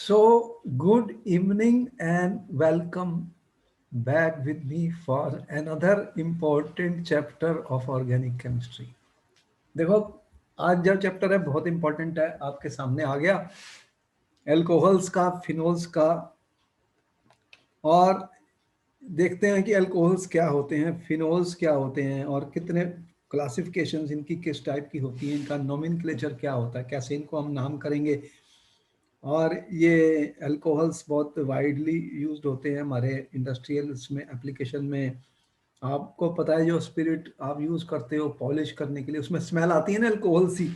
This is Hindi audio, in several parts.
So, good evening and welcome back with me for another important chapter of organic chemistry. देखो, आज जो चैप्टर है बहुत इंपॉर्टेंट है, आपके सामने आ गया एल्कोहल्स का, फिनोल्स का। और देखते हैं कि एल्कोहल्स क्या होते हैं, फिनोल्स क्या होते हैं और कितने क्लासिफिकेशंस इनकी किस टाइप की होती हैं, इनका नोमेनक्लेचर क्या होता है, कैसे इनको हम नाम करेंगे। और ये अल्कोहल्स बहुत वाइडली यूज्ड होते हैं हमारे इंडस्ट्रियल्स में, एप्लीकेशन में। आपको पता है जो स्पिरिट आप यूज़ करते हो पॉलिश करने के लिए, उसमें स्मेल आती है ना अल्कोहल सी।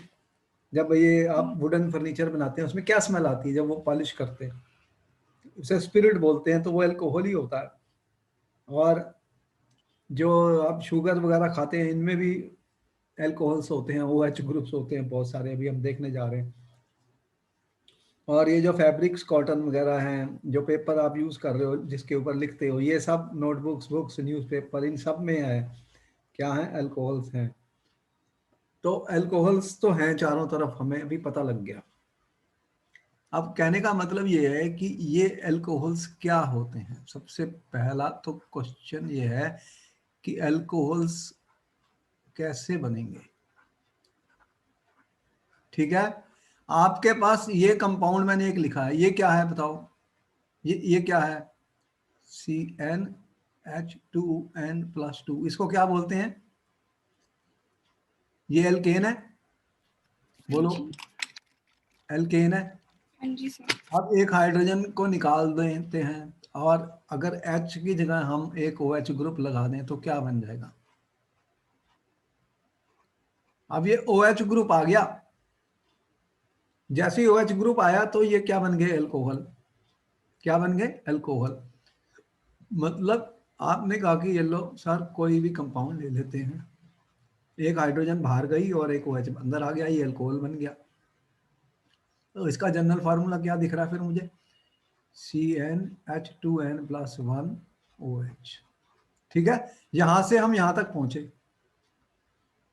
जब ये आप वुडन फर्नीचर बनाते हैं उसमें क्या स्मेल आती है जब वो पॉलिश करते हैं, उसे स्पिरिट बोलते हैं, तो वो अल्कोहल ही होता है। और जो आप शुगर वगैरह खाते हैं इनमें भी अल्कोहल्स होते हैं, ओ एच ग्रुप्स होते हैं बहुत सारे, अभी हम देखने जा रहे हैं। और ये जो फैब्रिक्स कॉटन वगैरह हैं, जो पेपर आप यूज़ कर रहे हो जिसके ऊपर लिखते हो, ये सब नोटबुक्स, बुक्स, न्यूज़पेपर, इन सब में है क्या है, अल्कोहल्स हैं। तो अल्कोहल्स तो हैं चारों तरफ, हमें अभी पता लग गया। अब कहने का मतलब ये है कि ये अल्कोहल्स क्या होते हैं। सबसे पहला तो क्वेश्चन ये है कि अल्कोहल्स कैसे बनेंगे। ठीक है, आपके पास ये कंपाउंड मैंने एक लिखा है, ये क्या है बताओ, ये क्या है, CnH2n+2, इसको क्या बोलते हैं? ये एल्केन है, बोलो। एल्केन है। हाँ जी सर। अब एक हाइड्रोजन को निकाल देते हैं और अगर H की जगह हम एक OH ग्रुप लगा दें तो क्या बन जाएगा? अब ये OH ग्रुप आ गया, जैसे ही OH ग्रुप आया तो ये क्या बन गए, अल्कोहल। क्या बन गए, अल्कोहल। मतलब आपने कहा कि ये लो सर कोई भी कंपाउंड ले लेते हैं, एक हाइड्रोजन बाहर गई और एक OH अंदर आ गया, ये अल्कोहल बन गया। तो इसका जनरल फार्मूला क्या दिख रहा है फिर मुझे, CnH2n+1OH। ठीक है, यहां से हम यहां तक पहुंचे।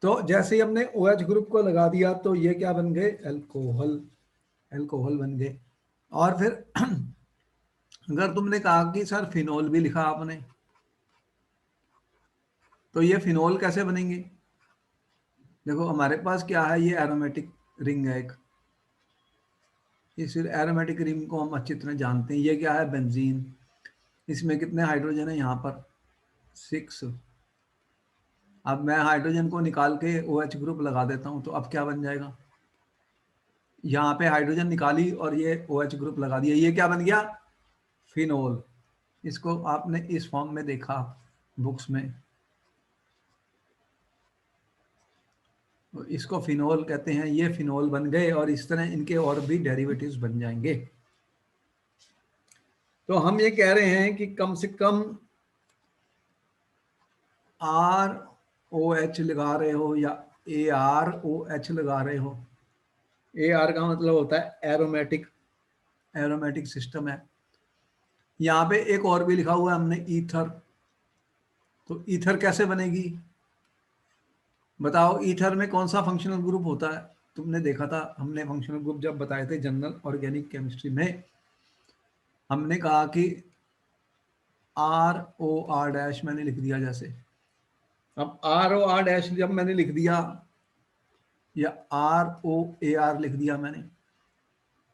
तो जैसे ही हमने OH ग्रुप को लगा दिया तो ये क्या बन गए, अल्कोहल। अल्कोहल बन गए। और फिर अगर तुमने कहा कि सर फिनोल भी लिखा आपने, तो ये फिनोल कैसे बनेंगे? देखो हमारे पास क्या है, ये एरोमेटिक रिंग है एक, इस एरोमेटिक रिंग को हम अच्छी तरह जानते हैं। ये क्या है, बेंजीन। इसमें कितने हाइड्रोजन है, यहाँ पर 6। अब मैं हाइड्रोजन को निकाल के OH ग्रुप लगा देता हूँ तो अब क्या बन जाएगा, यहाँ पे हाइड्रोजन निकाली और ये OH ग्रुप लगा दिया, ये क्या बन गया, फिनोल। इसको आपने इस फॉर्म में देखा बुक्स में, तो इसको फिनोल कहते हैं। ये फिनोल बन गए और इस तरह इनके और भी डेरिवेटिव्स बन जाएंगे। तो हम ये कह रहे हैं कि कम से कम ROH लगा रहे हो या AROH लगा रहे हो। AR का मतलब होता है एरोमेटिक, एरोमेटिक सिस्टम है। यहाँ पे एक और भी लिखा हुआ है हमने, ईथर। तो ईथर कैसे बनेगी बताओ, ईथर में कौन सा फंक्शनल ग्रुप होता है? तुमने देखा था, हमने फंक्शनल ग्रुप जब बताए थे जनरल ऑर्गेनिक केमिस्ट्री में, हमने कहा कि ROR- मैंने लिख दिया जैसे। अब ROR- जब मैंने लिख दिया या ROAR लिख दिया मैंने,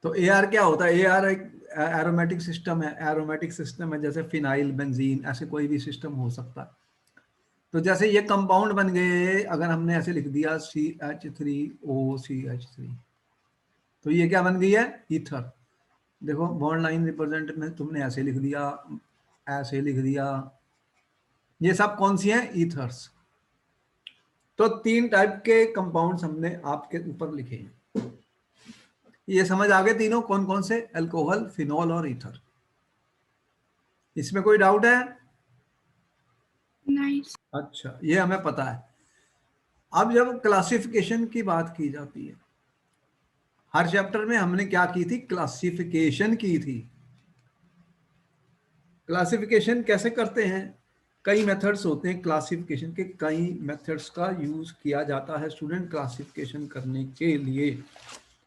तो AR क्या होता है, AR एक एरोमेटिक सिस्टम है। एरोमेटिक सिस्टम है जैसे फिनाइल, बेंजीन, ऐसे कोई भी सिस्टम हो सकता है। तो जैसे ये कंपाउंड बन गए, अगर हमने ऐसे लिख दिया CH3OCH3, तो ये क्या बन गई है, ईथर। देखो बॉन्ड लाइन रिप्रेजेंट में तुमने ऐसे लिख दिया, ऐसे लिख दिया, ये सब कौन सी हैं, ईथर्स। तो 3 टाइप के कंपाउंड्स हमने आपके ऊपर लिखे हैं। ये समझ आ गए तीनों कौन कौन से, अल्कोहल, फिनोल और ईथर। इसमें कोई डाउट है? नहीं। अच्छा, ये हमें पता है। अब जब क्लासिफिकेशन की बात की जाती है, हर चैप्टर में हमने क्या की थी, क्लासिफिकेशन की थी। क्लासिफिकेशन कैसे करते हैं, कई मेथड्स होते हैं क्लासिफिकेशन के, कई मेथड्स का यूज किया जाता है स्टूडेंट क्लासिफिकेशन करने के लिए।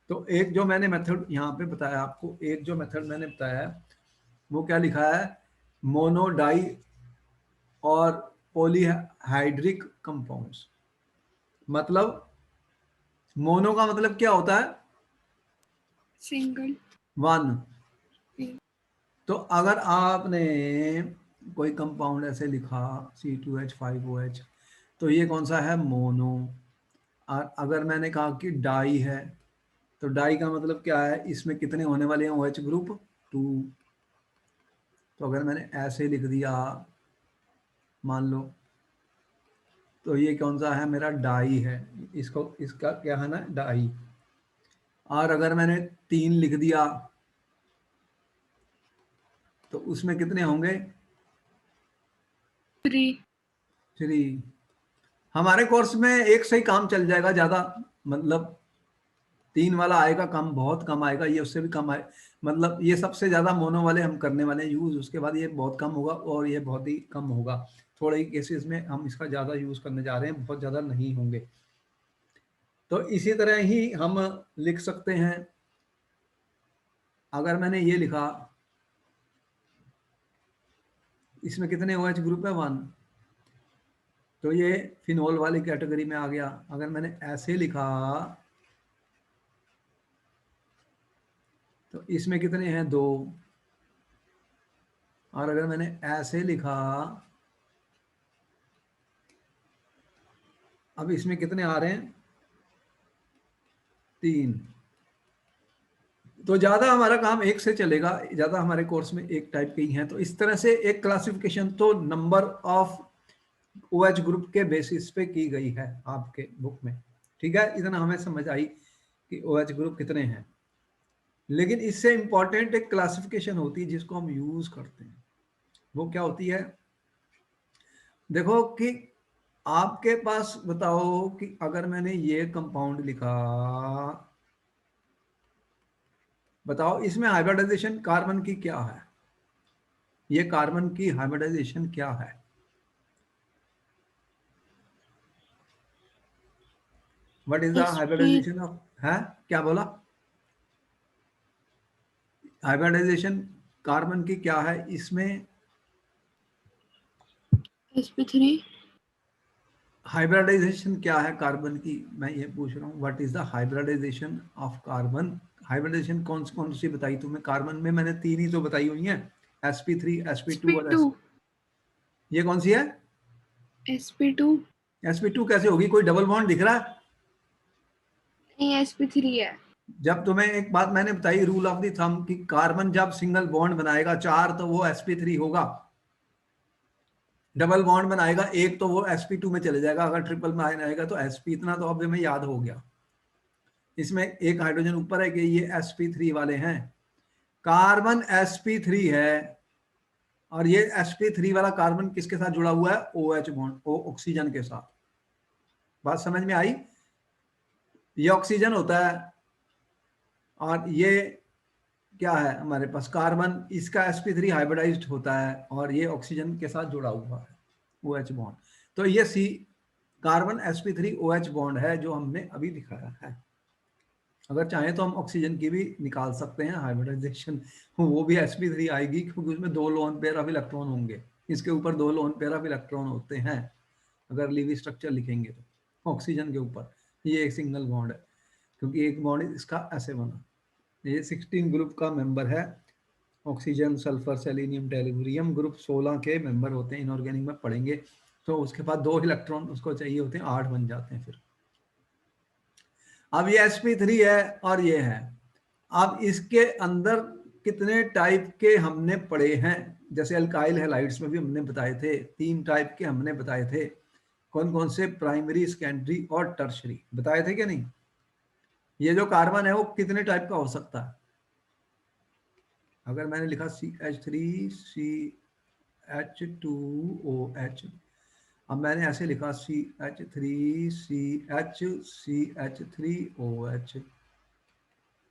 तो एक जो मैंने मेथड यहाँ पे बताया आपको, एक जो मेथड मैंने बताया है वो क्या लिखा है, मोनोडाई और पॉलीहाइड्रिक कंपाउंड्स। मतलब मोनो का मतलब क्या होता है, सिंगल। वन। तो अगर आपने कोई कंपाउंड ऐसे लिखा C2H5OH, तो ये कौन सा है, मोनो। और अगर मैंने कहा कि डाई है, तो डाई का मतलब क्या है, इसमें कितने होने वाले हैं OH ग्रुप, 2। तो अगर मैंने ऐसे लिख दिया मान लो, तो ये कौन सा है, मेरा डाई है, इसको इसका क्या है ना, डाई। और अगर मैंने 3 लिख दिया तो उसमें कितने होंगे, 3। 3। हमारे कोर्स में एक से ही काम चल जाएगा, ज्यादा मतलब 3 वाला आएगा कम, बहुत कम आएगा, ये उससे भी कम आए। मतलब ये सबसे ज्यादा मोनो वाले हम करने वाले हैं यूज, उसके बाद ये बहुत कम होगा और ये बहुत ही कम होगा। थोड़े ही केसेस में हम इसका ज्यादा यूज करने जा रहे हैं, बहुत ज्यादा नहीं होंगे। तो इसी तरह ही हम लिख सकते हैं, अगर मैंने ये लिखा, इसमें कितने OH ग्रुप है, 1, तो ये फिनोल वाली कैटेगरी में आ गया। अगर मैंने ऐसे लिखा तो इसमें कितने हैं, 2। और अगर मैंने ऐसे लिखा, अब इसमें कितने आ रहे हैं, 3। तो ज्यादा हमारा काम एक से चलेगा, ज्यादा हमारे कोर्स में एक टाइप के ही हैं। तो इस तरह से एक क्लासिफिकेशन तो नंबर ऑफ OH ग्रुप के बेसिस पे की गई है आपके बुक में। ठीक है, इतना हमें समझ आई कि OH ग्रुप कितने हैं। लेकिन इससे इंपॉर्टेंट एक क्लासिफिकेशन होती है जिसको हम यूज करते हैं, वो क्या होती है, देखो कि आपके पास बताओ कि अगर मैंने ये कंपाउंड लिखा, बताओ इसमें हाइब्रिडाइजेशन कार्बन की क्या है, ये कार्बन की हाइब्रिडाइजेशन क्या है, what is the sp hybridization of, है क्या बोला, हाइब्रिडाइजेशन कार्बन की क्या है इसमें, sp3। हाइब्रिडाइजेशन क्या है कार्बन की, मैं ये पूछ रहा हूँ, what is the hybridization of carbon. Hybridization कौन कौन सी बताई तुम्हें, कार्बन में मैंने 3 ही तो बताई हुई हैं, sp3 sp2 और sp2 ये कौन सी है, sp2 sp2 कैसे होगी, कोई डबल बॉन्ड दिख रहा है। नहीं, sp3 है। जब तुम्हें एक बात मैंने बताई, रूल ऑफ द थंब, कि कार्बन जब सिंगल बॉन्ड बनाएगा 4 तो वो sp3 होगा, डबल बॉन्ड बनाएगा 1 तो वो sp2 में चले जाएगा, अगर ट्रिपल में आएगा तो sp, इतना तो अब हमें याद हो गया। इसमें एक हाइड्रोजन ऊपर है कि ये sp3 वाले हैं, कार्बन sp3 है, और ये sp3 वाला कार्बन किसके साथ जुड़ा हुआ है, OH बॉन्ड, ओ ऑक्सीजन के साथ। बात समझ में आई, ये ऑक्सीजन होता है और ये क्या है हमारे पास, कार्बन, इसका sp3 हाइब्रिडाइज्ड होता है और ये ऑक्सीजन के साथ जुड़ा हुआ है, OH बॉन्ड। तो ये सी कार्बन sp3 OH बॉन्ड है जो हमने अभी दिखाया है। अगर चाहें तो हम ऑक्सीजन की भी निकाल सकते हैं हाइब्रिडाइजेशन, वो भी sp3 आएगी, क्योंकि उसमें 2 लोन पेयर ऑफ इलेक्ट्रॉन होंगे, इसके ऊपर 2 लोन पेयर ऑफ इलेक्ट्रॉन होते हैं अगर लीवी स्ट्रक्चर लिखेंगे तो। ऑक्सीजन के ऊपर ये एक सिंगल बॉन्ड है, क्योंकि एक बॉन्ड इसका ऐसे बना, ये 16 ग्रुप का मेंबर है। Oxygen, sulphur, selenium, tellurium group 16 के मेंबर होते हैं, इनऑर्गेनिक में पढ़ेंगे। तो उसके बाद 2 इलेक्ट्रॉन उसको चाहिए होते हैं, 8 बन जाते हैं फिर। अब ये sp3 है और ये है, अब इसके अंदर कितने टाइप के हमने पढ़े हैं, जैसे अल्काइल हैलाइड्स में भी हमने बताए थे, 3 टाइप के हमने बताए थे, कौन कौन से, प्राइमरी, सेकेंडरी और टर्शरी, बताए थे क्या नहीं। ये जो कार्बन है वो कितने टाइप का हो सकता है, अगर मैंने लिखा CH3CH2OH, अब मैंने ऐसे लिखा CH3CHCH3OH,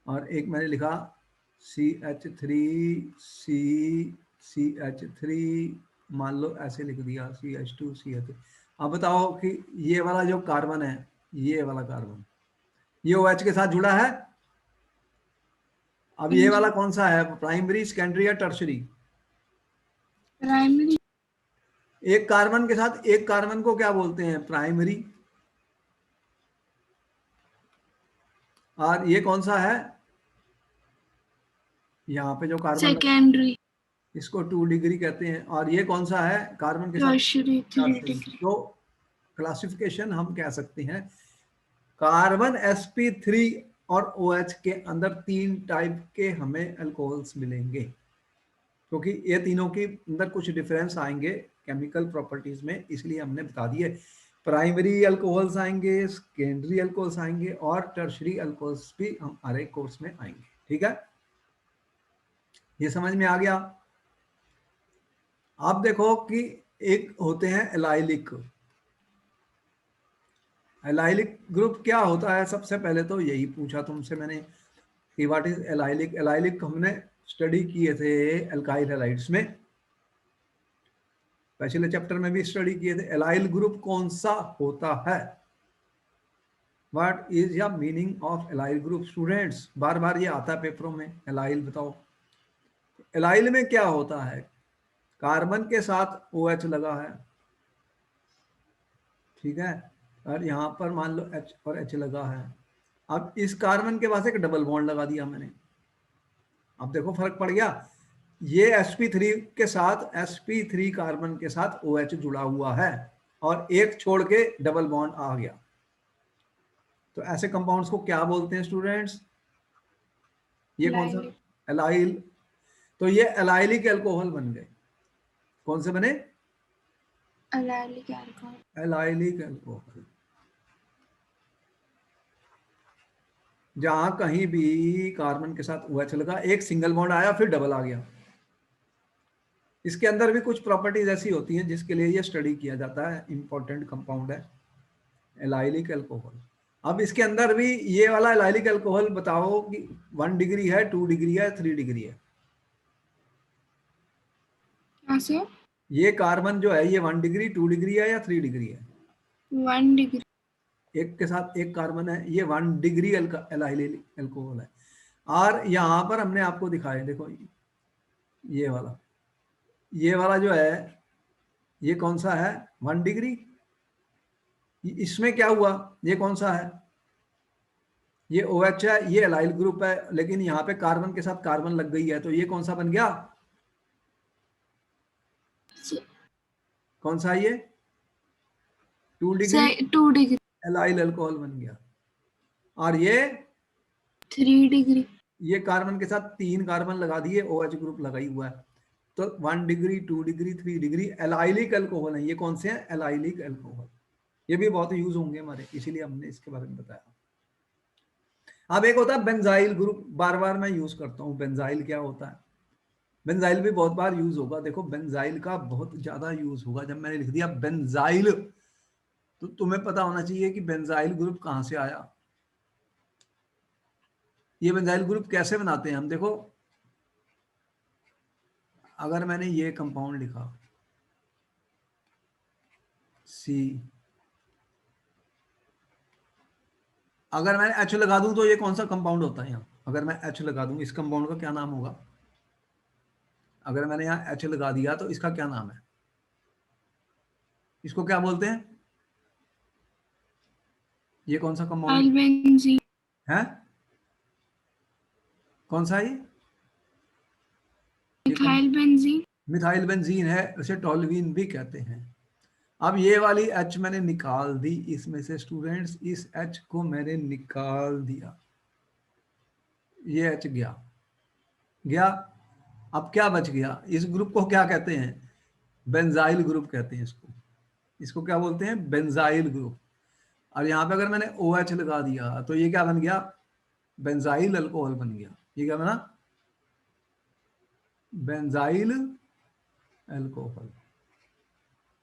और एक मैंने लिखा CH3CCH3, मान लो ऐसे लिख दिया CH2CH3। अब बताओ कि ये वाला जो कार्बन है, ये वाला कार्बन, ये OH के साथ जुड़ा है, अब ये वाला कौन सा है, प्राइमरी, सेकेंडरी या टर्शरी? प्राइमरी। एक कार्बन के साथ एक कार्बन को क्या बोलते हैं, प्राइमरी। और ये कौन सा है, यहाँ पे जो कार्बन सेकेंडरी। इसको 2 डिग्री कहते हैं। और ये कौन सा है, कार्बन के साथ टर्शरी 3 टर्शरी। डिग्री। तो क्लासिफिकेशन हम कह सकते हैं, कार्बन sp3 और OH के अंदर 3 टाइप के हमें अल्कोहल्स मिलेंगे, क्योंकि ये तीनों के अंदर कुछ डिफरेंस आएंगे केमिकल प्रॉपर्टीज में, इसलिए हमने बता दिए। प्राइमरी अल्कोहल्स आएंगे, सेकेंडरी अल्कोहल्स आएंगे और टर्शरी अल्कोहल्स भी हमारे कोर्स में आएंगे। ठीक है, ये समझ में आ गया। आप देखो कि एक होते हैं एलाइलिक। एलाइलिक ग्रुप क्या होता है, सबसे पहले तो यही पूछा तुमसे मैंने कि व्हाट इज एलाइलिक। एलाइलिक हमने स्टडी किए थे एल्काइल हैलाइड्स में, पिछले चैप्टर में भी स्टडी किए थे। एलाइल ग्रुप कौन सा होता है, व्हाट इज या meaning of allyl group? Students, बार बार ये आता है पेपरों में, एलाइल बताओ। एलाइल में क्या होता है, कार्बन के साथ OH लगा है, ठीक है, और यहाँ पर मान लो H और H लगा है। अब इस कार्बन के पास एक डबल बॉन्ड लगा दिया मैंने, अब देखो फर्क पड़ गया। ये sp3 के साथ, sp3 कार्बन के साथ OH जुड़ा हुआ है और एक छोड़ के डबल बॉन्ड आ गया। तो ऐसे कंपाउंड्स को क्या बोलते हैं स्टूडेंट्स? ये कौन सा, एलाइल। तो ये एलाइलिक अल्कोहल बन गए। कौन से बने, एलाइलिक अल्कोहल। Allylic alcohol. जहां कहीं भी कार्बन के साथ OH लगा, एक सिंगल बॉन्ड आया फिर डबल आ गया। इसके अंदर भी कुछ प्रॉपर्टीज ऐसी होती हैं जिसके लिए ये स्टडी किया जाता है, इंपॉर्टेंट कंपाउंड है एलाइलिक अल्कोहल। अब इसके अंदर भी ये वाला एलाइलिक अल्कोहल बताओ कि 1 डिग्री है, 2 डिग्री है, 3 डिग्री है? क्या सर? ये कार्बन जो है ये 1 डिग्री, 2 डिग्री है या 3 डिग्री है? 1 डिग्री। एक के साथ एक कार्बन है, ये 1 डिग्री एलाइलिक अल्कोहल है। और यहाँ पर हमने आपको दिखाया, देखो ये वाला जो है ये कौन सा है, 1 डिग्री। इसमें क्या हुआ, ये कौन सा है, ये OH है, ये एलाइल ग्रुप है, लेकिन यहाँ पे कार्बन के साथ कार्बन लग गई है, तो ये कौन सा बन गया, कौन सा है ये, 2 डिग्री 2 डिग्री। एलाइल अल्कोहल बन गया। और ये 3 डिग्री। ये कार्बन के साथ 3 कार्बन लगा दिए, OH ग्रुप लगाई हुआ है, तो 1 degree, 2 degree, 3 degree allylic alcohol है। ये कौन से हैं, एलाइलिक अल्कोहल। ये भी बहुत यूज होंगे हमारे, इसीलिए हमने इसके बारे में बताया। अब एक होता है बेंजाइल ग्रुप, बार बार मैं यूज करता हूँ, बेंजाइल क्या होता है? बेंजाइल भी बहुत बार यूज होगा। देखो बेंजाइल का बहुत ज्यादा यूज होगा। जब मैंने लिख दिया बेंजाइल, तो तुम्हें पता होना चाहिए कि बेंजाइल ग्रुप कहां से आया। ये बेंजाइल ग्रुप कैसे बनाते हैं हम, देखो अगर मैंने ये कंपाउंड लिखा सी, अगर मैं H लगा दूं तो ये कौन सा कंपाउंड होता है यहाँ? अगर मैं H लगा दूं, इस कंपाउंड का क्या नाम होगा? अगर मैंने यहाँ H लगा दिया तो इसका क्या नाम है, इसको क्या बोलते हैं? ये कौन सा कंपाउंड बेंजीन। है, कौन सा है ये? Methyl benzene. मिथाइल बेंजीन है, उसे टोल्यूइन भी कहते हैं। अब ये वाली H मैंने निकाल दी इसमें से स्टूडेंट्स, इस H को मैंने निकाल दिया, ये H गया गया। अब क्या बच गया, इस ग्रुप को क्या कहते हैं, बेंजाइल ग्रुप कहते हैं इसको। इसको क्या बोलते हैं, बेंजाइल ग्रुप। और यहाँ पे अगर मैंने OH लगा दिया तो ये क्या बन गया, बेंजाइल अल्कोहल बन गया। ये क्या बना, बेंजाइल अल्कोहल।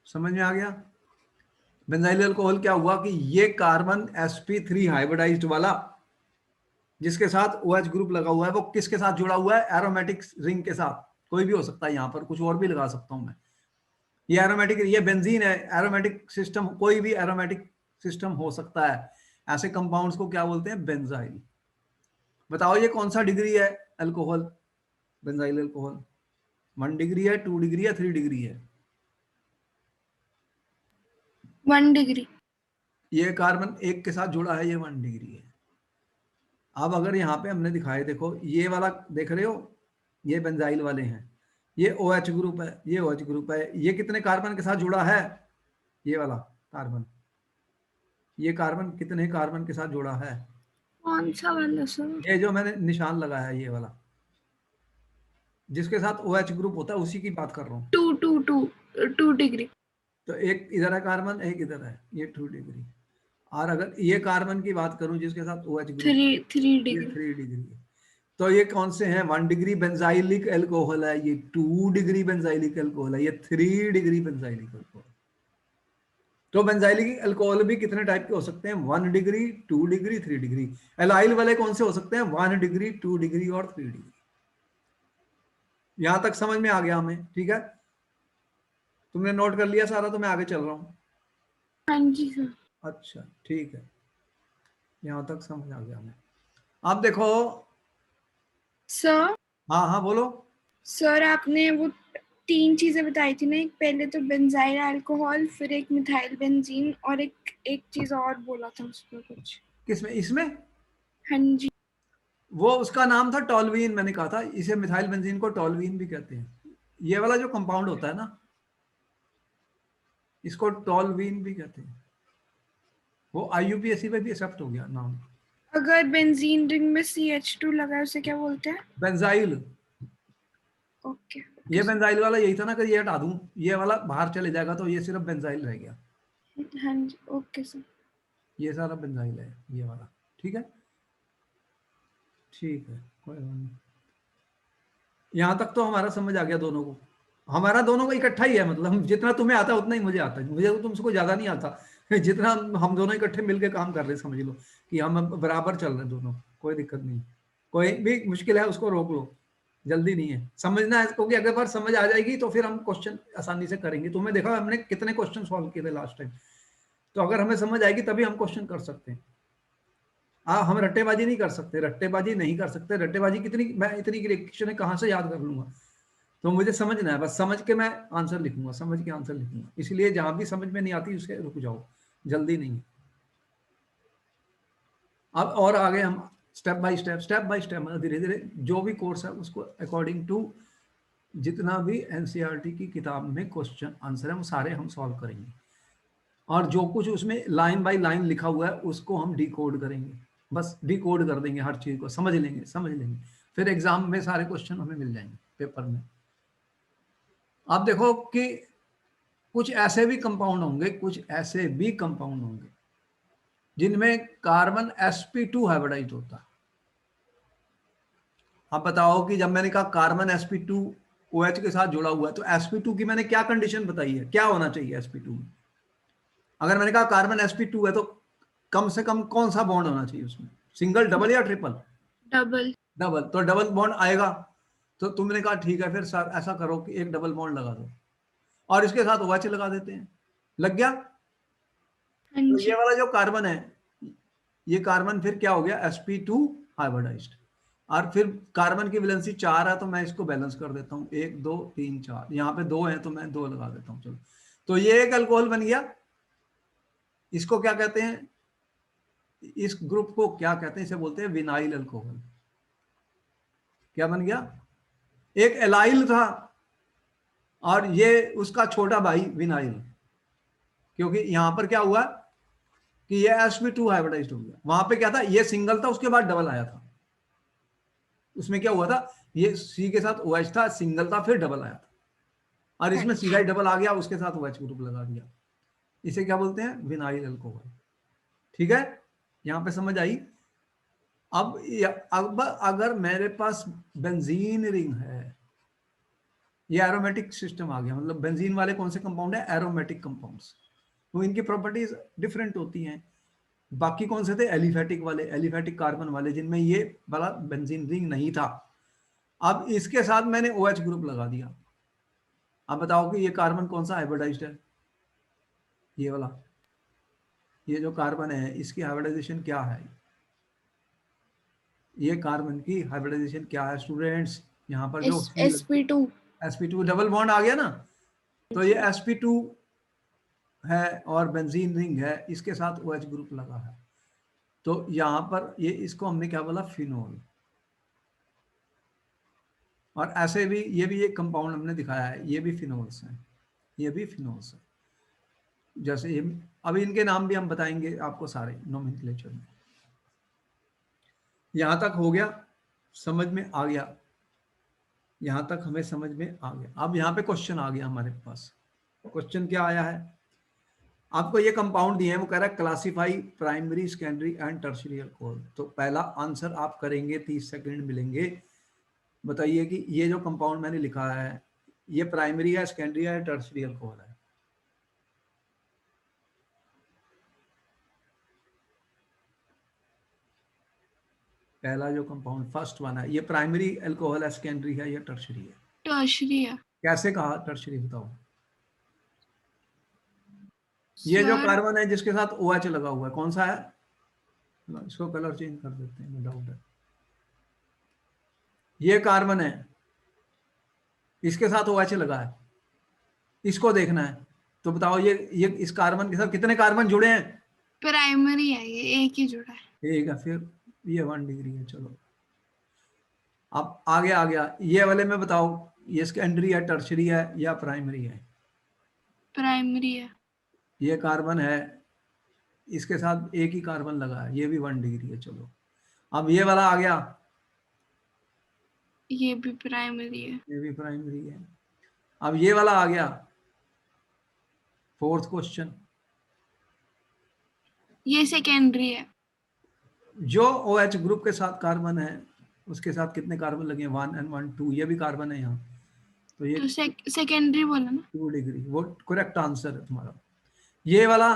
समझ में आ गया? बेंजाइल अल्कोहल क्या हुआ कि ये कार्बन sp3 हाइब्रिडाइज्ड वाला जिसके साथ OH ग्रुप लगा हुआ है, वो किसके साथ जुड़ा हुआ है, एरोमेटिक रिंग के साथ। कोई भी हो सकता है, यहाँ पर कुछ और भी लगा सकता हूं मैं। ये एरोमेटिक, ये बेंजीन है, एरोमेटिक सिस्टम, कोई भी एरोमेटिक सिस्टम हो सकता है। ऐसे कंपाउंड्स को क्या बोलते हैं, बेंजाइल। बताओ ये कौन सा डिग्री है अल्कोहल, बेंजाइल अल्कोहल? 1 डिग्री है, 2 डिग्री है, 3 डिग्री है? 1 डिग्री। ये कार्बन एक के साथ जुड़ा है, ये 1 डिग्री है। अब अगर यहाँ पे हमने दिखाए, देखो ये वाला देख रहे हो, ये बेंजाइल वाले हैं, ये OH ग्रुप है, ये OH ग्रुप है, ये कितने कार्बन के साथ जुड़ा है? ये वाला कार्बन, ये कार्बन कितने कार्बन के साथ जुड़ा है? कौन सा वाला सर? ये जो मैंने निशान लगाया है, ये वाला, जिसके साथ OH ग्रुप होता है, उसी की बात कर रहा हूँ। 2 डिग्री। तो एक इधर है कार्बन, एक इधर है, ये 2 डिग्री। और अगर ये कार्बन की बात करूं जिसके साथ OH ग्रुप, 3 ये डिग्री। 3 डिग्री है। तो ये कौन से हैं? 1 डिग्री बेंजाइलिक अल्कोहल है, ये 2 डिग्री बेंजाइलिक अल्कोहल है, ये 3 डिग्री बेंजाइलिक अल्कोहल। तो बेंजाइलिक अल्कोहल भी कितने टाइप के हो सकते हैं? 1 डिग्री, 2 डिग्री, 3 डिग्री। एलाइल वाले कौन से हो सकते हैं? 1 डिग्री, 2 डिग्री और 3 डिग्री। यहां तक समझ में आ गया हमें? ठीक है, तुमने नोट कर लिया सारा, तो मैं आगे चल रहा हूं। हाँ जी सर। अच्छा ठीक है, यहां तक समझ आ गया हमें। अब देखो, सर, हाँ हाँ बोलो। सर आपने वो 3 चीजें बताई थी ना, एक पहले तो बेंजाइल अल्कोहल, फिर एक मिथाइल बेंजीन, और एक चीज और बोला था उसमें कुछ। किसमें? इसमें? हाँ जी। वो उसका नाम था टॉलवीन, मैंने कहा था इसे मिथाइल बेंजीन को टॉलवीन भी कहते हैं। ये वाला जो कंपाउंड होता है ना, इसको टॉलवीन भी कहते हैं। वो IUPAC में भी एक्सेप्ट हो गया नाम। अगर बेंजीन रिंग में CH2 लगा है उसे क्या बोलते हैं? बेंजाइल। ओके। ये बेंजाइल वाला यही था ना, कि ये हटा दूं, ये वाला बाहर चले जाएगा, तो ये सिर्फ बेंजाइल रह गया। हाँ जी, ओके सर। ये सारा बेंजाइल है, ये वाला। ठीक है, ठीक है, कोई बात नहीं। यहाँ तक तो हमारा समझ आ गया दोनों को। हमारा दोनों का इकट्ठा ही है, मतलब जितना तुम्हें आता है उतना ही मुझे आता है। मुझे तो तुमसे कोई ज्यादा नहीं आता। जितना हम दोनों इकट्ठे मिलके काम कर रहे हैं, समझ लो कि हम बराबर चल रहे हैं दोनों, कोई दिक्कत नहीं। कोई भी मुश्किल है उसको रोक लो, जल्दी नहीं है, समझना है, क्योंकि अगर बार समझ आ जाएगी तो फिर हम क्वेश्चन आसानी से करेंगे। तुम्हें देखा हमने कितने क्वेश्चन सॉल्व किए थे लास्ट टाइम, तो अगर हमें समझ आएगी तभी हम क्वेश्चन कर सकते हैं। हम रट्टेबाजी नहीं कर सकते, रट्टेबाजी नहीं कर सकते। रट्टेबाजी कितनी, मैं इतनी क्वेश्चन कहाँ से याद कर लूंगा? तो मुझे समझना है, बस समझ के मैं आंसर लिखूंगा, समझ के आंसर लिखूंगा। इसलिए जहां भी समझ में नहीं आती उसके रुक जाओ, जल्दी नहीं। अब और आगे हम स्टेप बाय स्टेप मतलब धीरे धीरे जो भी कोर्स है उसको अकॉर्डिंग टू जितना भी NCERT की किताब में क्वेश्चन आंसर है वो सारे हम सॉल्व करेंगे। और जो कुछ उसमें लाइन बाय लाइन लिखा हुआ है उसको हम डिकोड करेंगे, बस डिकोड कर देंगे, हर चीज को समझ लेंगे। फिर एग्जाम में सारे क्वेश्चन हमें मिल जाएंगे पेपर में। अब देखो कि कुछ ऐसे भी कंपाउंड होंगे, जिनमें कार्बन sp2 हाइब्रिडाइज होता है। अब बताओ कि जब मैंने कहा कार्बन sp2 OH के साथ जुड़ा हुआ है, तो sp2 की मैंने क्या कंडीशन बताई है, क्या होना चाहिए sp2 में? अगर मैंने कहा कार्बन sp2 है तो कम से कम कौन सा बॉन्ड होना चाहिए उसमें? सिंगल, डबल या ट्रिपल? डबल। डबल। तो डबल बॉन्ड आएगा, तो तुमने कहा ठीक है, फिर ऐसा करो कि एक डबल बॉन्ड लगा दो और इसके साथ OH लगा देते हैं, लग गया। हाँ तो ये जी। वाला जो कार्बन है, ये कार्बन फिर क्या हो गया? sp2 hybridised. और फिर कार्बन की वैलेंसी 4 है, तो मैं इसको बैलेंस कर देता हूँ, 1 2 3 4, यहाँ पे 2 है तो मैं 2 लगा देता हूँ। चलो, तो ये एक अल्कोहल बन गया। इसको क्या कहते हैं? इस ग्रुप को क्या कहते हैं? इसे बोलते हैं विनाइल अल्कोहल। क्या बन गया? एक एलाइल था और ये उसका छोटा भाई विनाइल, क्योंकि यहां पर क्या हुआ कि ये sp2 हाइब्रिडाइज्ड हो गया। वहां पे क्या था? ये सिंगल था, उसके बाद डबल आया था। उसमें क्या हुआ था? ये C के साथ OH था, सिंगल था, फिर डबल आया था, और इसमें सीधा ही डबल आ गया, उसके साथ OH ग्रुप लगा दिया। इसे क्या बोलते हैं? Vinyl alcohol. ठीक है, यहां पे समझ आई? अब अगर मेरे पास बेंजीन रिंग है, ये एरोमेटिक सिस्टम आ गया, मतलब बेंजीन वाले कौन से कंपाउंड है? Aromatic compounds. तो इनकी प्रॉपर्टीज डिफरेंट होती हैं। बाकी कौन से थे? एलिफेटिक वाले, एलिफेटिक कार्बन वाले, जिनमें ये वाला बेंजीन रिंग नहीं था। अब इसके साथ मैंने OH ग्रुप लगा दिया। अब बताओ कि ये कार्बन कौन सा हाइब्रिडाइज्ड है? ये वाला, ये जो कार्बन है इसकी हाइब्रिडाइजेशन क्या है? ये कार्बन की हाइब्रिडाइजेशन क्या है स्टूडेंट्स? यहाँ पर जो sp2 sp2 डबल बॉन्ड आ गया ना, तो ये sp2 है और बेंजीन रिंग है, इसके साथ OH ग्रुप लगा है, तो यहाँ पर ये इसको हमने क्या बोला, फिनोल। और ऐसे भी ये कंपाउंड हमने दिखाया है, ये भी फिनोल्स हैं, ये भी फिनोल्स हैं। जैसे ये अभी इनके नाम भी हम बताएंगे आपको सारे नोमेनक्लेचर में। यहाँ तक हो गया, समझ में आ गया, यहाँ तक हमें समझ में आ गया। अब यहाँ पे क्वेश्चन आ गया हमारे पास। क्वेश्चन क्या आया है? आपको ये कंपाउंड दिए हैं, वो कह रहा है classify primary secondary and tertiary alcohol. तो पहला आंसर आप करेंगे, 30 सेकंड मिलेंगे। बताइए कि ये जो कंपाउंड मैंने लिखा है, ये प्राइमरी है, सेकेंडरी है, टर्शियरी अल्कोहल है? पहला जो कंपाउंड फर्स्ट वन है, ये प्राइमरी अल्कोहल है, सेकेंडरी है या टर्शियरी है? टर्शरी है कैसे कहा टर्शियरी, बताओ। ये जो सर। कार्बन है जिसके साथ OH लगा हुआ है, कौन सा है? इसको कलर चेंज कर देते हैं, नो डाउट है। ये कार्बन है, इसके साथ OH लगा है, इसको देखना है। तो बताओ ये इस कार्बन के साथ कितने कार्बन जुड़े हैं? प्राइमरी है, ये एक ही जुड़ा है। ठीक है, फिर ये 1 डिग्री है। चलो अब आगे आ गया, ये वाले में बताओ, ये सेकेंडरी है, टर्शरी है या प्राइमरी है? प्राइमरी है। ये कार्बन है, इसके साथ एक ही कार्बन लगा है, ये भी 1 डिग्री है। चलो अब ये वाला आ गया, ये भी प्राइमरी है। ये भी प्राइमरी है। अब ये वाला आ गया, फोर्थ क्वेश्चन, ये सेकेंडरी है। जो OH ग्रुप के साथ कार्बन है उसके साथ कितने कार्बन लगे हैं? 1 and 1 2, ये भी कार्बन है यहाँ, तो ये तो सेकेंडरी बोला ना। 2 डिग्री, वो करेक्ट आंसर है तुम्हारा। ये वाला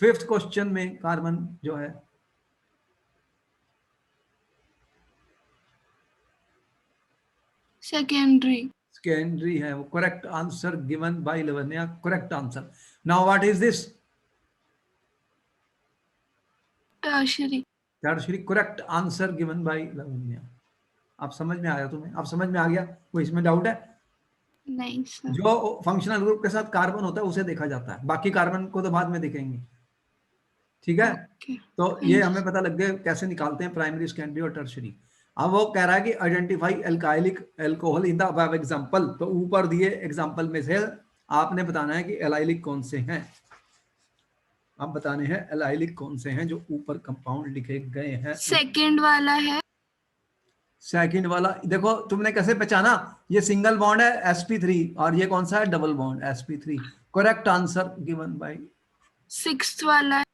फिफ्थ क्वेश्चन में कार्बन जो है, सेकेंडरी। सेकेंडरी है, वो correct answer given by Lavanya, correct answer. Now what is this? Tertiary. Tertiary, correct answer given by Lavanya. आप समझ में आया तुम्हें? आप समझ में आ गया? कोई इसमें डाउट है? नहीं सर। जो फंक्शनल ग्रुप के साथ कार्बन होता है उसे देखा जाता है, बाकी कार्बन को तो बाद में देखेंगे। ठीक है, ओके। तो ये हमें पता लग गया कैसे निकालते हैं प्राइमरी, सेकेंडरी और टर्शियरी। अब वो कह रहा है कि identify alkylic alcohol in the above example. तो ऊपर दिए एग्जांपल में से आपने बताना है कि एलाइलिक कौन से हैं। आप बताने हैं एलाइलिक कौन से हैं जो ऊपर कंपाउंड लिखे गए हैं। सेकंड वाला है। सेकंड वाला देखो, तुमने कैसे पहचाना? ये सिंगल बॉन्ड है sp3, और ये कौन सा है? Double bond sp3। Correct answer given bye. Sixth वाला है।